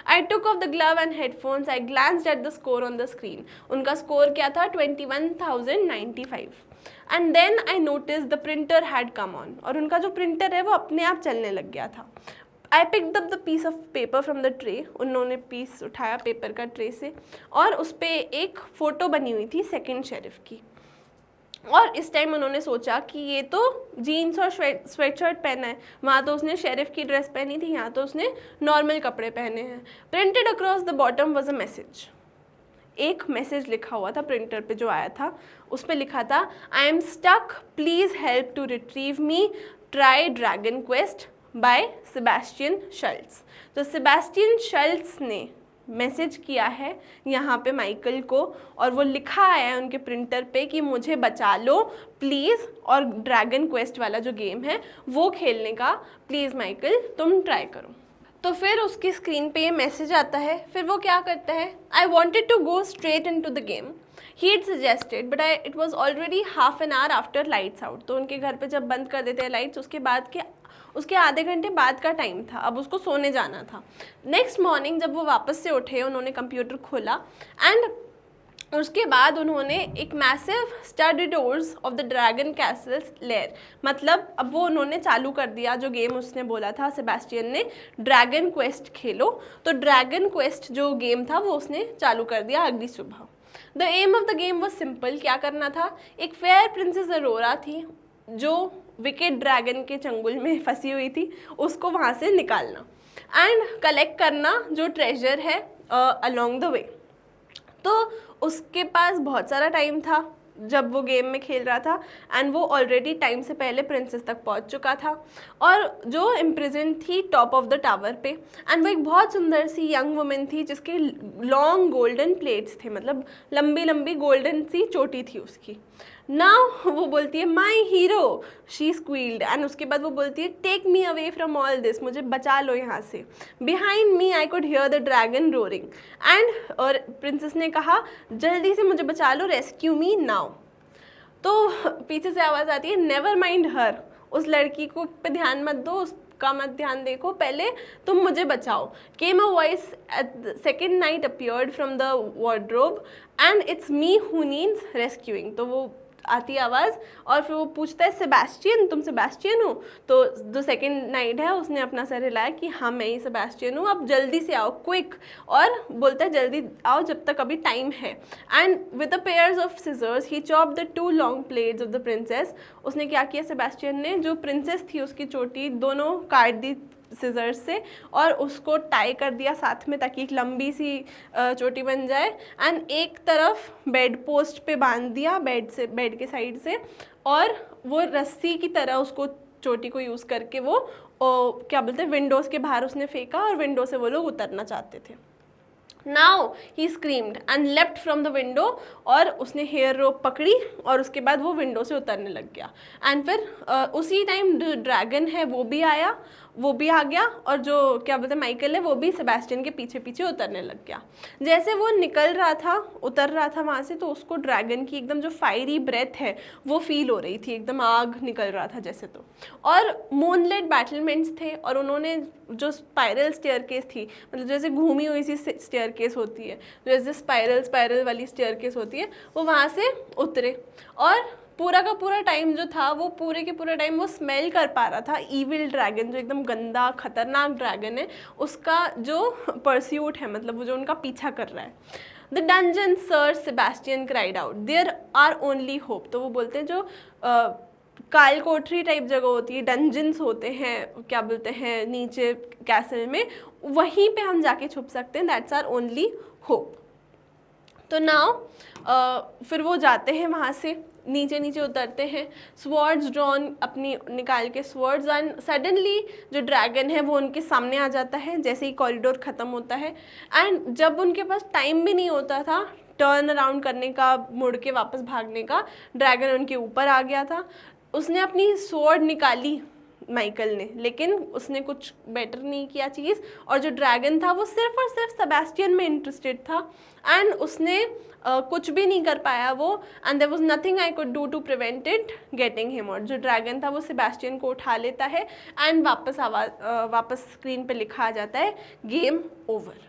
A: I took off the glove and headphones. I glanced at the score on the screen. उनका स्कोर क्या था, 21,095. And then I noticed the printer had come on. और उनका जो प्रिंटर है वो अपने आप चलने लग गया था। I picked up the piece of paper from the tray. उन्होंने पीस उठाया पेपर का ट्रे से और उस पर एक फ़ोटो बनी हुई थी सेकंड शेरिफ की। और इस टाइम उन्होंने सोचा कि ये तो जीन्स और स्वेटशर्ट पहना है, वहाँ तो उसने शेरिफ की ड्रेस पहनी थी, यहाँ तो उसने नॉर्मल कपड़े पहने हैं। Printed across the bottom was a message. एक मैसेज लिखा हुआ था प्रिंटर पे जो आया था, उस पर लिखा था, I am stuck, please help to retrieve me, try dragon quest by Sebastian Schultz. तो सेबेस्टियन शल्ट्स ने मैसेज किया है यहाँ पे माइकल को और वो लिखा आया है उनके प्रिंटर पे कि मुझे बचा लो प्लीज़, और ड्रैगन क्वेस्ट वाला जो गेम है वो खेलने का प्लीज़ माइकल तुम ट्राई करो। तो फिर उसकी स्क्रीन पे ये मैसेज आता है। फिर वो क्या करता है, I wanted to go straight into the game, he had suggested but it was already half an hour after lights out. तो उनके घर पे जब बंद कर देते हैं लाइट्स, उसके आधे घंटे बाद का टाइम था, अब उसको सोने जाना था। नेक्स्ट मॉर्निंग जब वो वापस से उठे, उन्होंने कंप्यूटर खोला एंड उसके बाद उन्होंने एक massive study doors of the dragon Castle's layer, मतलब अब वो उन्होंने चालू कर दिया जो गेम उसने बोला था सेबेस्टियन ने, ड्रैगन क्वेस्ट खेलो। तो ड्रैगन क्वेस्ट जो गेम था वो उसने चालू कर दिया अगली सुबह। The aim of the game was simple, क्या करना था, एक फेयर प्रिंसेस अरोरा थी जो विकेट ड्रैगन के चंगुल में फंसी हुई थी, उसको वहाँ से निकालना एंड कलेक्ट करना जो ट्रेजर है अलोंग द वे। तो उसके पास बहुत सारा टाइम था जब वो गेम में खेल रहा था एंड वो ऑलरेडी टाइम से पहले प्रिंसेस तक पहुंच चुका था और जो इम्प्रिजन थी टॉप ऑफ द टावर पे। एंड वो एक बहुत सुंदर सी यंग वुमेन थी जिसके लॉन्ग गोल्डन प्लेट्स थे, मतलब लंबी लंबी गोल्डन सी चोटी थी उसकी। नाउ वो बोलती है my hero, she squealed, and उसके बाद वो बोलती है take me away from all this, मुझे बचा लो यहाँ से। Behind me I could hear the dragon roaring and, और प्रिंसेस ने कहा जल्दी से मुझे बचा लो, रेस्क्यू मी नाउ। तो पीछे से आवाज़ आती है नेवर माइंड हर, उस लड़की को पे ध्यान मत दो, उसका मत ध्यान देखो, पहले तुम मुझे बचाओ। Came a voice at the second night appeared from the wardrobe and it's me who needs rescuing. तो वो आती है आवाज़, और फिर वो पूछता है सेबेस्टियन, तुम सेबेस्टियन हो? तो जो सेकंड नाइट है उसने अपना सर हिलाया कि हाँ मैं ही सेबेस्टियन हूँ, अब जल्दी से आओ, क्विक, और बोलता है जल्दी आओ जब तक अभी टाइम है। And with the pairs of scissors he chop the 2 long plates of the princess. उसने क्या किया, सेबेस्टियन ने जो प्रिंसेस थी उसकी चोटी दोनों काट दी सिजर्स से, और उसको टाई कर दिया साथ में ताकि एक लंबी सी चोटी बन जाए। एंड एक तरफ बेड पोस्ट पे बांध दिया, बेड के साइड से, और वो रस्सी की तरह उसको चोटी को यूज़ करके वो क्या बोलते हैं विंडोज़ के बाहर उसने फेंका, और विंडो से वो लोग उतरना चाहते थे। Now he screamed and leapt from the window, और उसने हेयर रोप पकड़ी और उसके बाद वो विंडो से उतरने लग गया। एंड फिर उसी टाइम जो ड्रैगन है वो भी आ गया, और जो क्या बोलते हैं माइकल है वो भी सेबेस्टियन के पीछे पीछे उतरने लग गया। जैसे वो उतर रहा था वहाँ से, तो उसको ड्रैगन की एकदम जो फायरी ब्रेथ है वो फील हो रही थी, एकदम आग निकल रहा था जैसे। तो और मूनलाइट बैटलमेंट्स थे, और उन्होंने जो स्पाइरल स्टेयरकेस थी, मतलब जैसे घूमी हुई सी स्टेयरकेस होती है, जैसे स्पाइरल वाली स्टेयरकेस होती है, वो वहाँ से उतरे। और पूरा का पूरा टाइम जो था वो पूरे के पूरा टाइम वो स्मेल कर पा रहा था ईविल ड्रैगन, जो एकदम गंदा खतरनाक ड्रैगन है, उसका जो परस्यूट है, मतलब वो जो उनका पीछा कर रहा है। The dungeon sir Sebastian cried out, there are only hope. तो वो बोलते हैं जो काल कोठरी टाइप जगह होती है, डंजन्स होते हैं, क्या बोलते हैं नीचे कैसल में, वहीं पे हम जाके छुप सकते हैं, दैट्स आर ओनली होप। तो नाउ फिर वो जाते हैं वहाँ से, नीचे उतरते हैं, स्वर्ड्स ड्रॉन अपनी निकाल के स्वर्ड्स, एंड सडनली जो ड्रैगन है वो उनके सामने आ जाता है जैसे ही कॉरिडोर ख़त्म होता है। एंड जब उनके पास टाइम भी नहीं होता था टर्न अराउंड करने का, मुड़ के वापस भागने का, ड्रैगन उनके ऊपर आ गया था। उसने अपनी स्वॉर्ड निकाली माइकल ने, लेकिन उसने कुछ बेटर नहीं किया चीज़, और जो ड्रैगन था वो सिर्फ और सिर्फ सेबेस्टियन में इंटरेस्टेड था, एंड उसने कुछ भी नहीं कर पाया वो, and there was nothing I could do to prevent it getting him. और जो ड्रैगन था वो सेबेस्टियन को उठा लेता है, एंड वापस स्क्रीन पे लिखा आ जाता है game over.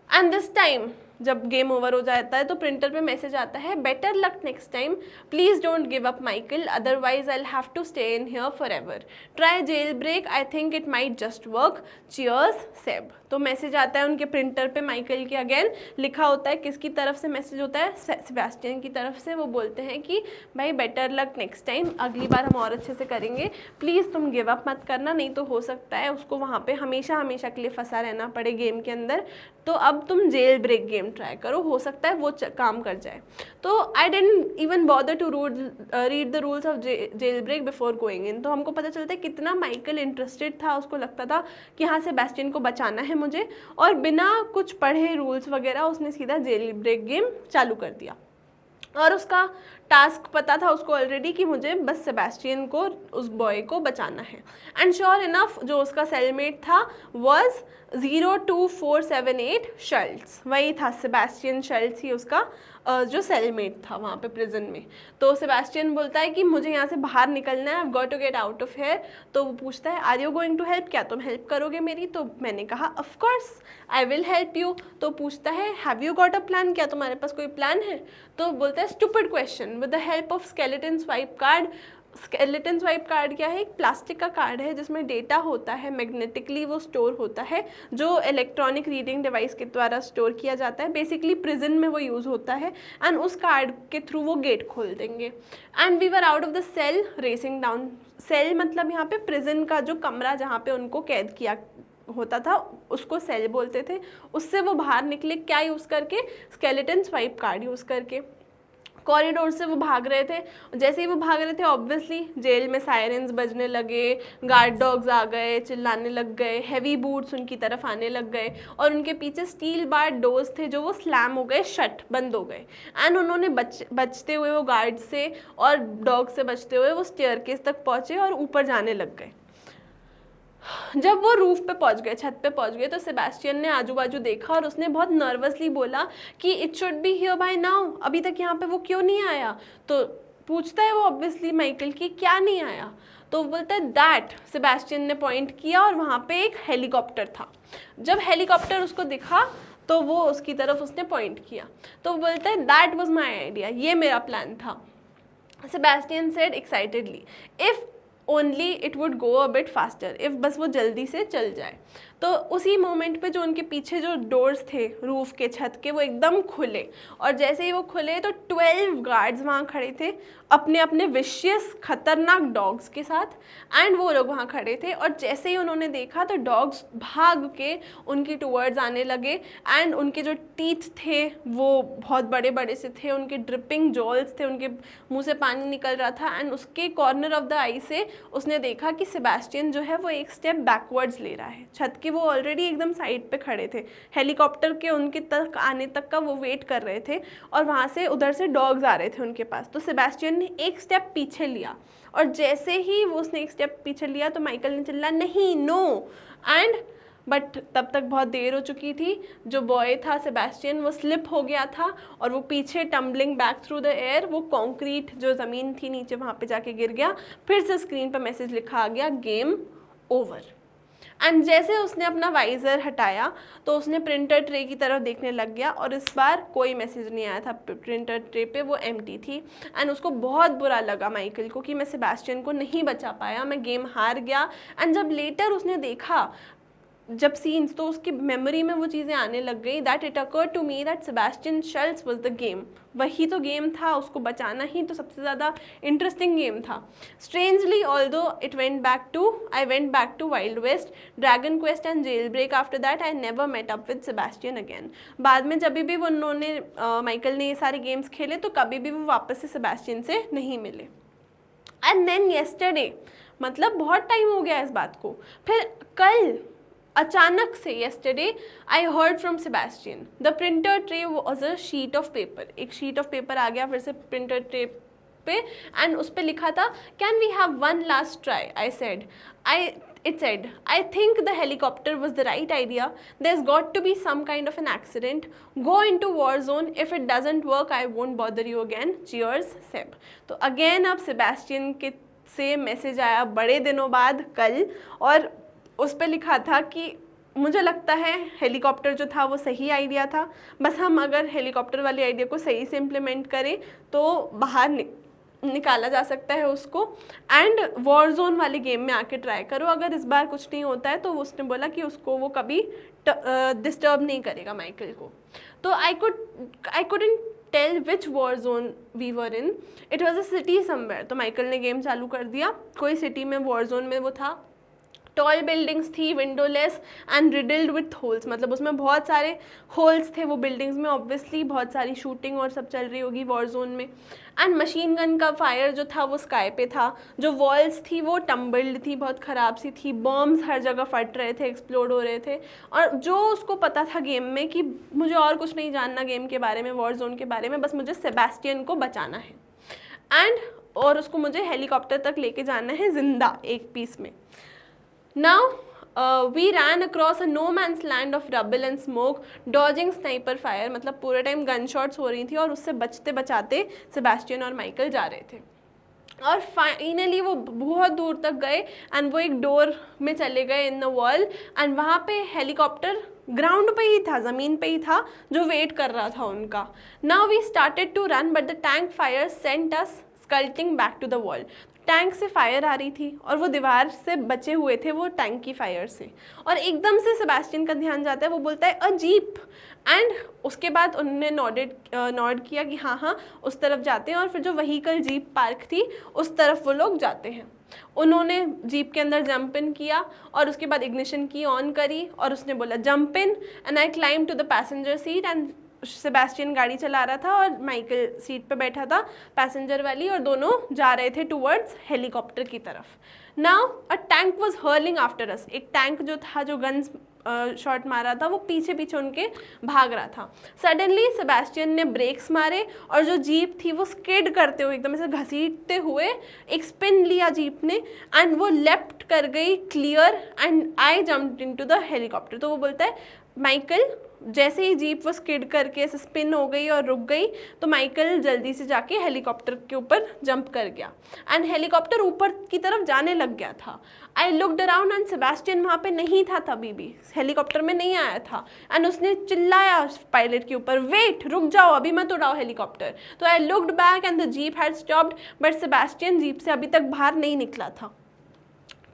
A: And this time जब गेम ओवर हो जाता है तो प्रिंटर पे मैसेज आता है, better luck next time, please don't give up Michael, otherwise I will have to stay in here forever, try jail break, I think it might just work, cheers Seb. तो message आता है उनके printer पे Michael के, again लिखा होता है, किसकी तरफ से मैसेज होता है, सेबेस्टियन की तरफ से। वो बोलते हैं कि भाई बेटर लक नेक्स्ट टाइम, अगली बार हम और अच्छे से करेंगे, प्लीज़ तुम गिव अप मत करना, नहीं तो हो सकता है उसको वहाँ पे हमेशा हमेशा के लिए फंसा रहना पड़े गेम के अंदर। तो अब तुम जेल ब्रेक गेम ट्राई करो, हो सकता है वो काम कर जाए। तो I didn't even bother to read the rules of jailbreak before going in. तो हमको पता चलता है कितना माइकल इंटरेस्टेड था, उसको लगता था कि हाँ सेबेस्टियन को बचाना है मुझे, और बिना कुछ पढ़े रूल्स वगैरह उसने सीधा जेल ब्रेक गेम चालू कर दिया। और उसका टास्क पता था उसको ऑलरेडी कि मुझे बस सेबेस्टियन को, उस बॉय को बचाना है। एंड श्योर इनफ जो उसका सेलमेट था वॉज 02478 शल्ट्स, वही था सेबेस्टियन शल्ट्स ही उसका जो सेलमेट था वहाँ पे प्रिजन में। तो सेबेस्टियन बोलता है कि मुझे यहाँ से बाहर निकलना है, I have got to get out of here. तो वो पूछता है are you going to help, क्या तुम हेल्प करोगे मेरी? तो मैंने कहा of course I will help you. तो पूछता है have you got a plan, क्या तुम्हारे पास कोई प्लान है? तो बोलता है stupid question, with the help of skeleton swipe card. Skeleton swipe card क्या है? एक प्लास्टिक का कार्ड है जिसमें डेटा होता है, मैग्नेटिकली वो स्टोर होता है, जो इलेक्ट्रॉनिक रीडिंग डिवाइस के द्वारा स्टोर किया जाता है। बेसिकली प्रिजन में वो यूज़ होता है, एंड उस कार्ड के थ्रू वो गेट खोल देंगे। And we were out of the cell racing down. Cell मतलब यहाँ पे प्रिजन का जो कमरा जहाँ पे उनको कैद किया होता था उसको सेल बोलते थे। उससे वो बाहर निकले, क्या यूज़ करके? स्केलेटन स्वाइप कार्ड यूज़ करके। कॉरिडोर से वो भाग रहे थे, जैसे ही वो भाग रहे थे ऑब्वियसली जेल में सायरेंस बजने लगे, गार्ड डॉग्स आ गए, चिल्लाने लग गए, हैवी बूट्स उनकी तरफ आने लग गए, और उनके पीछे स्टील बार डोर्स थे जो वो स्लैम हो गए, शट बंद हो गए। एंड उन्होंने बचते हुए वो गार्ड से और डॉग से बचते हुए वो स्टेयरकेस तक पहुँचे और ऊपर जाने लग गए। जब वो रूफ पे पहुंच गए, छत पे पहुंच गए, तो सेबेस्टियन ने आजू बाजू देखा और उसने बहुत नर्वसली बोला कि it should be here bye now, अभी तक यहाँ पे वो क्यों नहीं आया? तो पूछता है वो ऑब्वियसली माइकल कि क्या नहीं आया? तो बोलता है दैट, सेबेस्टियन ने पॉइंट किया और वहाँ पे एक हेलीकॉप्टर था। जब हेलीकॉप्टर उसको दिखा तो वो उसकी तरफ उसने पॉइंट किया। तो बोलता है दैट वॉज माई आइडिया, ये मेरा प्लान था। Sebastian said excitedly, if only it would go a bit faster, if बस वो जल्दी से चल जाए। तो उसी मोमेंट पे जो उनके पीछे जो डोर्स थे रूफ के, छत के, वो एकदम खुले, और जैसे ही वो खुले तो 12 गार्ड्स वहाँ खड़े थे अपने अपने विशियस खतरनाक डॉग्स के साथ, एंड वो लोग वहाँ खड़े थे, और जैसे ही उन्होंने देखा तो डॉग्स भाग के उनकी टूवर्ड्स आने लगे, एंड उनके जो टीथ थे वो बहुत बड़े बड़े से थे, उनके ड्रिपिंग जॉल्स थे, उनके मुंह से पानी निकल रहा था, एंड उसके कॉर्नर ऑफ द आई से उसने देखा कि सेबेस्टियन जो है वो एक स्टेप बैकवर्ड्स ले रहा है। छत के वो ऑलरेडी एकदम साइड पे खड़े थे, हेलीकॉप्टर के उनके तक आने तक का वो वेट कर रहे थे, और वहाँ से उधर से डॉग्स आ रहे थे उनके पास। तो सेबेस्टियन ने एक स्टेप पीछे लिया, और जैसे ही वो उसने एक स्टेप पीछे लिया तो माइकल ने चिल्ला नहीं, नो, एंड बट तब तक बहुत देर हो चुकी थी। जो बॉय था सेबेस्टियन वो स्लिप हो गया था, और वो पीछे tumbling back through the air, वो कॉन्क्रीट जो ज़मीन थी नीचे वहाँ पे जाके गिर गया। फिर से स्क्रीन पर मैसेज लिखा आ गया, गेम ओवर। एंड जैसे उसने अपना वाइज़र हटाया तो उसने प्रिंटर ट्रे की तरफ देखने लग गया, और इस बार कोई मैसेज नहीं आया था प्रिंटर ट्रे पे, वो एम्प्टी थी। एंड उसको बहुत बुरा लगा माइकल को कि मैं सेबेस्टियन को नहीं बचा पाया, मैं गेम हार गया। एंड जब लेटर उसने देखा जब सीन्स, तो उसकी मेमोरी में वो चीज़ें आने लग गई, that it occurred to me that Sebastian Shells was the game. वही तो गेम था, उसको बचाना ही तो सबसे ज़्यादा इंटरेस्टिंग गेम था। Strangely although I went back to wild west, dragon quest and jail break, after that I never met up with Sebastian again. बाद में जब भी वो उन्होंने माइकल ने ये सारे गेम्स खेले तो कभी भी वो वापस से सेबेस्टियन से नहीं मिले। एंड देन येस्टरडे, मतलब बहुत टाइम हो गया इस बात को, फिर कल अचानक से yesterday I heard from Sebastian the printer tray was a sheet of paper. एक शीट ऑफ पेपर आ गया फिर से प्रिंटर ट्रे पे, एंड उस पर लिखा था, can we have one last try. It said, I think the helicopter was the right idea. There's got to be some kind of an accident. Go into war zone. If it doesn't work, I won't bother you again. Cheers, Seb. तो again अब Sebastian के से message आया बड़े दिनों बाद कल, और उस पर लिखा था कि मुझे लगता है हेलीकॉप्टर जो था वो सही आइडिया था, बस हम अगर हेलीकॉप्टर वाले आइडिया को सही से इम्प्लीमेंट करें तो बाहर निकाला जा सकता है उसको, एंड वॉर जोन वाले गेम में आके ट्राई करो, अगर इस बार कुछ नहीं होता है तो उसने बोला कि उसको वो कभी डिस्टर्ब नहीं करेगा माइकल को। तो I couldn't tell which war zone we were in, it was a city somewhere. तो माइकल ने गेम चालू कर दिया, कोई सिटी में वॉर जोन में वो था। टॉल बिल्डिंग्स थी, विंडोलेस एंड रिडल्ड विथ होल्स, मतलब उसमें बहुत सारे होल्स थे वो बिल्डिंग्स में, ऑब्वियसली बहुत सारी शूटिंग और सब चल रही होगी वॉर जोन में। एंड मशीन गन का फायर जो था वो स्काई पे था, जो वॉल्स थी वो टम्बल्ड थी, बहुत ख़राब सी थी, बॉम्ब्स हर जगह फट रहे थे, एक्सप्लोड हो रहे थे। और जो उसको पता था गेम में कि मुझे और कुछ नहीं जानना गेम के बारे में, वॉर जोन के बारे में, बस मुझे सेबेस्टियन को बचाना है और उसको मुझे हेलीकॉप्टर तक लेके जाना है जिंदा एक पीस में। Now we ran across a no man's land of rubble and smoke, dodging sniper fire, मतलब पूरे टाइम गन शॉट्स हो रही थी और उससे बचते बचाते सेबेस्टियन और माइकल जा रहे थे। और फाइनली वो बहुत दूर तक गए एंड वो एक डोर में चले गए इन द वॉल, एंड वहाँ पे हेलीकॉप्टर ग्राउंड पे ही था, ज़मीन पे ही था, जो वेट कर रहा था उनका। Now we started to run but the tank fire sent us scuttling back to the wall. Tank से फायर आ रही थी और वो दीवार से बचे हुए थे वो टैंक की फायर से, और एकदम से सेबेस्टियन का ध्यान जाता है, वो बोलता है अ जीप, एंड उसके बाद उन्होंने नॉड किया कि हाँ हाँ उस तरफ जाते हैं, और फिर जो व्हीकल जीप पार्क थी उस तरफ वो लोग जाते हैं। उन्होंने जीप के अंदर जंप इन किया और उसके बाद इग्निशन की ऑन करी और उसने बोला jump in, and I climb to the passenger seat, and Sebastian गाड़ी चला रहा था और माइकल सीट पे बैठा था पैसेंजर वाली, और दोनों जा रहे थे टूवर्ड्स हेलीकॉप्टर की तरफ। Now a tank was hurling after us, एक टैंक जो था जो गन्स शॉट मारा था वो पीछे पीछे उनके भाग रहा था। सडनली सेबेस्टियन ने ब्रेक्स मारे और जो जीप थी वो स्किड करते हुए एकदम से घसीटते हुए एक स्पिन लिया जीप ने, एंड वो लेफ्ट कर गई clear, and I jumped into the helicopter. तो वो बोलता है माइकल जैसे ही जीप वो स्किड करके ऐसे स्पिन हो गई और रुक गई तो माइकल जल्दी से जाके हेलीकॉप्टर के ऊपर जंप कर गया एंड हेलीकॉप्टर ऊपर की तरफ जाने लग गया था। I looked around and Sebastian वहाँ पे नहीं था, तभी भी हेलीकॉप्टर में नहीं आया था एंड उसने चिल्लाया पायलट के ऊपर, वेट, रुक जाओ, अभी मत उड़ाओ हेलीकॉप्टर। तो I looked back and the jeep had stopped but Sebastian jeep से अभी तक बाहर नहीं निकला था।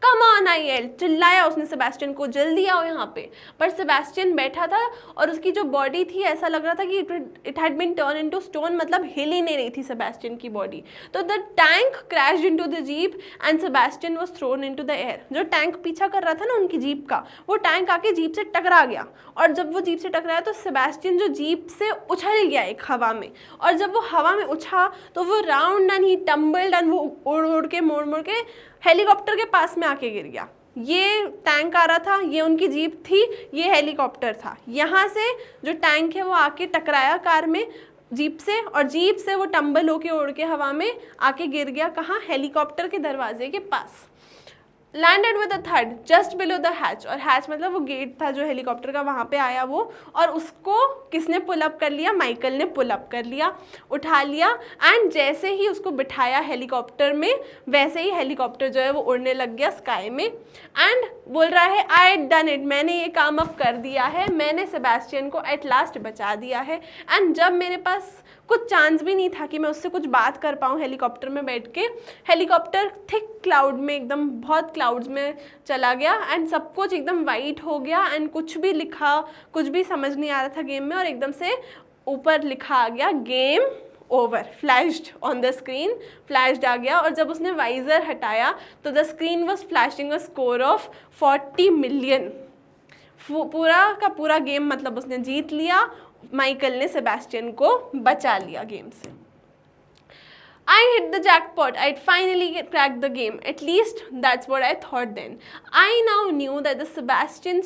A: कम ऑन, आई येल्ड, चिल्लाया उसने सेबेस्टियन को, जल्दी आओ यहाँ पे। पर सेबेस्टियन बैठा था और उसकी जो बॉडी थी ऐसा लग रहा था कि it had been turn into stone, मतलब हिल ही नहीं रही थी सेबेस्टियन की बॉडी। तो the tank crashed into the jeep and Sebastian was thrown into the air. जो टैंक पीछा कर रहा था ना उनकी जीप का, वो टैंक आके जीप से टकरा गया और जब वो जीप से टकराया तो सेबेस्टियन जो जीप से उछल गया एक हवा में, और जब वो हवा में उछा तो वो round and he tumbled and वो उड़ उड़ के मोड़ मोड़ के हेलीकॉप्टर के पास में आके गिर गया। ये टैंक आ रहा था, ये उनकी जीप थी, ये हेलीकॉप्टर था। यहाँ से जो टैंक है वो आके टकराया कार में जीप से, और जीप से वो टम्बल होके उड़ के हवा में आके गिर गया कहाँ, हेलीकॉप्टर के दरवाजे के पास। लैंडेड विद अ थर्ड जस्ट बिलो द हैच, और हैच मतलब वो गेट था जो हेलीकॉप्टर का, वहाँ पे आया वो, और उसको किसने पुल अप कर लिया, माइकल ने पुल अप कर लिया, उठा लिया एंड जैसे ही उसको बिठाया हेलीकॉप्टर में वैसे ही हेलीकॉप्टर जो है वो उड़ने लग गया स्काई में एंड बोल रहा है आई डन इट, मैंने ये काम अब कर दिया है, मैंने सेबेस्टियन को एट लास्ट बचा दिया है। एंड जब मेरे पास कुछ चांस भी नहीं था कि मैं उससे कुछ बात कर पाऊँ हेलीकॉप्टर में बैठ के, हेलीकॉप्टर थिक क्लाउड में एकदम बहुत क्लाउड्स में चला गया एंड सब कुछ एकदम वाइट हो गया एंड कुछ भी लिखा, कुछ भी समझ नहीं आ रहा था गेम में, और एकदम से ऊपर लिखा आ गया game over, flashed on the screen, flashed आ गया। और जब उसने वाइजर हटाया तो the screen was flashing a score of 40 million. पूरा का पूरा गेम मतलब उसने जीत लिया, माइकल ने सेबेस्टियन को बचा लिया गेम से। I hit the jackpot. I'd finally cracked the game. At least that's what I thought then. I now knew that the Sebastian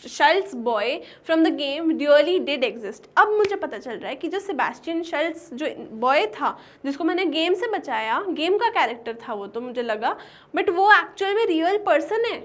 A: Schultz boy from the game really did exist. अब मुझे पता चल रहा है कि जो Sebastian शल्ट्स जो boy था जिसको मैंने गेम से बचाया, गेम का कैरेक्टर था वो, तो मुझे लगा, बट वो एक्चुअल में रियल पर्सन है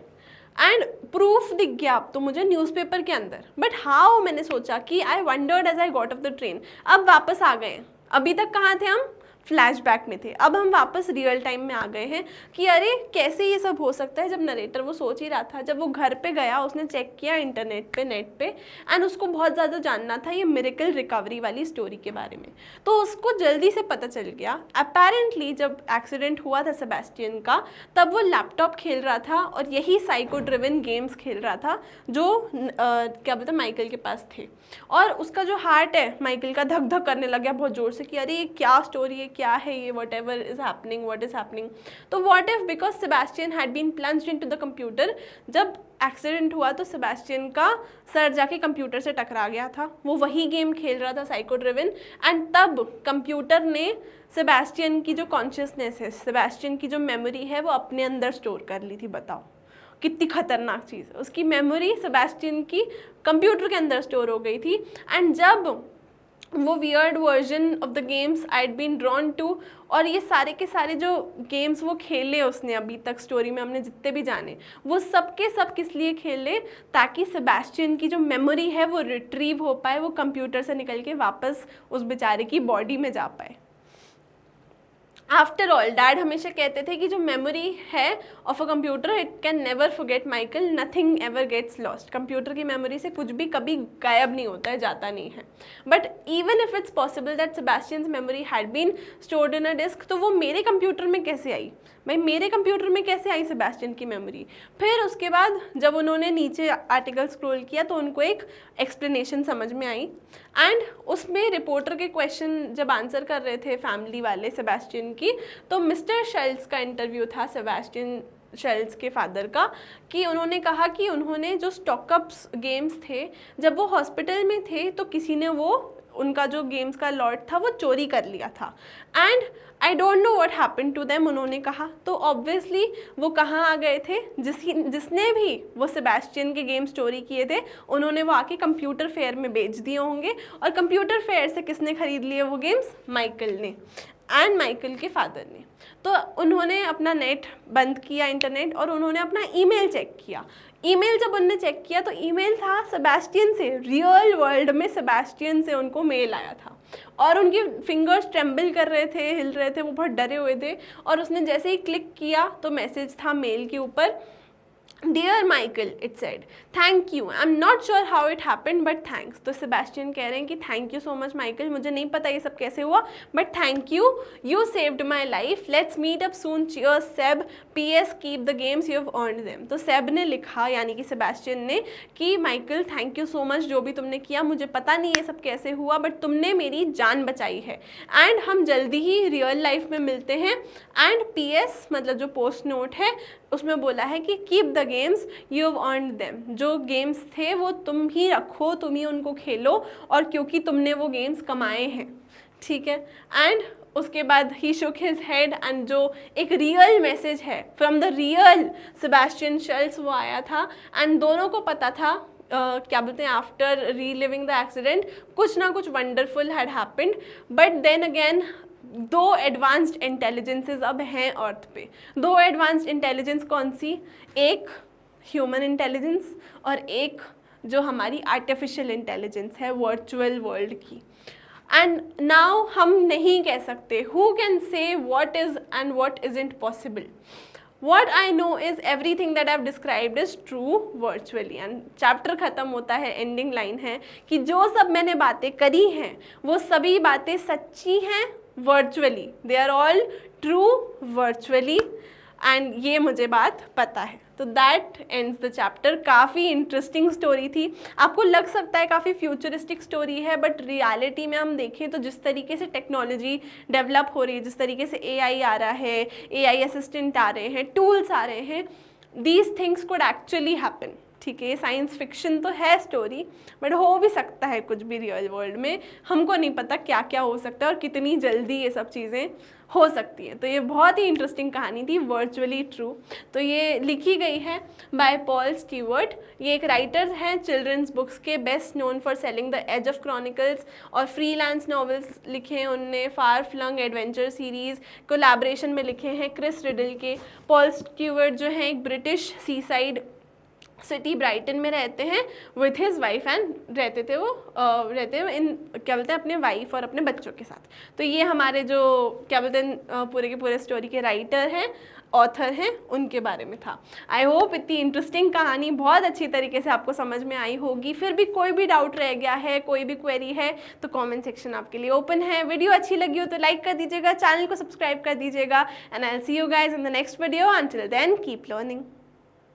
A: एंड प्रूफ दिख गया अब तो मुझे न्यूज़पेपर के अंदर। बट हाउ, मैंने सोचा कि I wondered as I got off the train. अब वापस आ गए, अभी तक कहाँ थे हम, फ्लैशबैक में थे, अब हम वापस रियल टाइम में आ गए हैं कि अरे कैसे ये सब हो सकता है। जब नरेटर वो सोच ही रहा था, जब वो घर पे गया उसने चेक किया इंटरनेट पे, नेट पे, एंड उसको बहुत ज़्यादा जानना था ये मिरेकल रिकवरी वाली स्टोरी के बारे में, तो उसको जल्दी से पता चल गया। अपेरेंटली जब एक्सीडेंट हुआ था सेबेस्टियन का, तब वो लैपटॉप खेल रहा था और यही साइको ड्रिवन गेम्स खेल रहा था जो क्या बोलते माइकल के पास थे, और उसका जो हार्ट है माइकल का धक धक करने लग गया बहुत ज़ोर से कि अरे ये क्या स्टोरी है, क्या है ये, whatever is happening, what is happening. तो what if because Sebastian had been plunged into the computer, जब एक्सीडेंट हुआ तो सेबेस्टियन का सर जाके कंप्यूटर से टकरा गया था, वो वही गेम खेल रहा था साइको ड्रिवन, एंड तब कंप्यूटर ने सेबेस्टियन की जो कॉन्शियसनेस है, सेबेस्टियन की जो मेमोरी है वो अपने अंदर स्टोर कर ली थी। बताओ कितनी खतरनाक चीज़ है, उसकी मेमोरी सेबेस्टियन की कंप्यूटर के अंदर स्टोर हो गई थी। एंड जब वो weird version of the games I had been drawn to, और ये सारे के सारे जो गेम्स वो खेले उसने अभी तक स्टोरी में हमने जितने भी जाने, वो सब के सब किस लिए खेले, ताकि सेबेस्टियन की जो मेमोरी है वो रिट्रीव हो पाए, वो कंप्यूटर से निकल के वापस उस बेचारे की बॉडी में जा पाए। आफ्टर ऑल डैड हमेशा कहते थे कि जो मेमोरी है of a computer it can never forget Michael, nothing ever gets lost. Computer की मेमोरी से कुछ भी कभी गायब नहीं होता है, जाता नहीं है। But even if it's possible that Sebastian's memory had been stored in a disk, तो वो मेरे कंप्यूटर में कैसे आई, भाई मेरे कंप्यूटर में कैसे आई सेबेस्टियन की मेमोरी। फिर उसके बाद जब उन्होंने नीचे आर्टिकल स्क्रॉल किया तो उनको एक एक्सप्लेनेशन समझ में आई, एंड उसमें रिपोर्टर के क्वेश्चन जब आंसर कर रहे थे फैमिली वाले सेबेस्टियन की, तो मिस्टर शेल्ट्स का इंटरव्यू था सेबेस्टियन शेल्ट्स के फादर का, कि उन्होंने कहा कि उन्होंने जो स्टॉकअप्स गेम्स थे जब वो हॉस्पिटल में थे तो किसी ने वो उनका जो गेम्स का लॉट था वो चोरी कर लिया था, and I don't know what happened to them, उन्होंने कहा। तो ऑब्वियसली वो कहाँ आ गए थे, जिसने भी वो सेबेस्टियन के गेम्स चोरी किए थे उन्होंने वो आके कंप्यूटर फेयर में बेच दिए होंगे, और कंप्यूटर फेयर से किसने खरीद लिए वो गेम्स, माइकल ने। एंड माइकल के फादर ने। तो उन्होंने अपना नेट बंद किया, इंटरनेट, और उन्होंने अपना ईमेल चेक किया। ईमेल जब उन्होंने चेक किया तो ईमेल था सेबेस्टियन से, रियल वर्ल्ड में सेबेस्टियन से उनको मेल आया था, और उनके फिंगर्स ट्रेम्बल कर रहे थे, हिल रहे थे, वो बहुत डरे हुए थे। और उसने जैसे ही क्लिक किया तो मैसेज था मेल के ऊपर, dear Michael, it said thank you, I am not sure how it happened but thanks. तो सेबेस्टियन कह रहे हैं कि thank you so much Michael, मुझे नहीं पता ये सब कैसे हुआ, but thank you, you saved my life, let's meet up soon, cheers Seb, PS keep the games you have earned them. तो सेब ने लिखा, यानी कि सेबेस्टियन ने, कि Michael thank you so much, जो भी तुमने किया, मुझे पता नहीं ये सब कैसे हुआ, बट तुमने मेरी जान बचाई है, एंड हम जल्दी ही रियल लाइफ में मिलते हैं। एंड PS मतलब जो पोस्ट नोट है उसमें बोला है कि keep the games you have earned them, जो गेम्स थे वो तुम ही रखो, तुम ही उनको खेलो, और क्योंकि तुमने वो गेम्स कमाए हैं, ठीक है। एंड उसके बाद ही शुक हिज हेड, एंड जो एक रियल मैसेज है from the real Sebastian shells वो आया था, एंड दोनों को पता था क्या बोलते हैं, आफ्टर रीलिविंग द एक्सीडेंट कुछ ना कुछ wonderful had happened. But then again दो एडवांस्ड इंटेलिजेंसेस अब हैं अर्थ पे। दो एडवांस्ड इंटेलिजेंस कौन सी? एक ह्यूमन इंटेलिजेंस और एक जो हमारी आर्टिफिशियल इंटेलिजेंस है वर्चुअल वर्ल्ड की। एंड नाउ हम नहीं कह सकते, who can say what is and what isn't possible. What I know is everything that I've described is true virtually। and chapter ख़त्म होता है, एंडिंग लाइन है कि जो सब मैंने बातें करी हैं वो सभी बातें सच्ची हैं virtually, they are all true virtually, and ये मुझे बात पता है। तो दैट एंड्स द चैप्टर। काफ़ी इंटरेस्टिंग स्टोरी थी। आपको लग सकता है काफ़ी फ्यूचरिस्टिक स्टोरी है, बट रियलिटी में हम देखें तो जिस तरीके से टेक्नोलॉजी डेवलप हो रही है, जिस तरीके से AI आ रहा है, AI असिस्टेंट आ रहे हैं, टूल्स आ रहे हैं, these things could actually happen. ठीक है, ये साइंस फिक्शन तो है स्टोरी, बट हो भी सकता है कुछ भी रियल वर्ल्ड में, हमको नहीं पता क्या क्या हो सकता है और कितनी जल्दी ये सब चीज़ें हो सकती हैं। तो ये बहुत ही इंटरेस्टिंग कहानी थी, वर्चुअली ट्रू। तो ये लिखी गई है बाय पॉल स्टीवर्ट। ये एक राइटर हैं चिल्ड्रंस बुक्स के, best known for selling the edge of chronicles, और फ्रीलांस नॉवेल्स लिखे हैं उनने, far flung adventure series collaboration में लिखे हैं क्रिस रिडल के। पॉल स्टीवर्ट जो हैं एक ब्रिटिश सीसाइड सिटी ब्राइटन में रहते हैं विथ हिज वाइफ, एंड रहते हैं इन क्या बोलते हैं अपने वाइफ और अपने बच्चों के साथ। तो ये हमारे जो क्या बोलते हैं पूरे के पूरे स्टोरी के राइटर हैं, ऑथर हैं, उनके बारे में था। आई होप इतनी इंटरेस्टिंग कहानी बहुत अच्छी तरीके से आपको समझ में आई होगी। फिर भी कोई भी डाउट रह गया है, कोई भी क्वेरी है, तो कमेंट सेक्शन आपके लिए ओपन है। वीडियो अच्छी लगी हो तो लाइक कर दीजिएगा, चैनल को सब्सक्राइब कर दीजिएगा, and I will see you guys in the next video. Until then keep learning.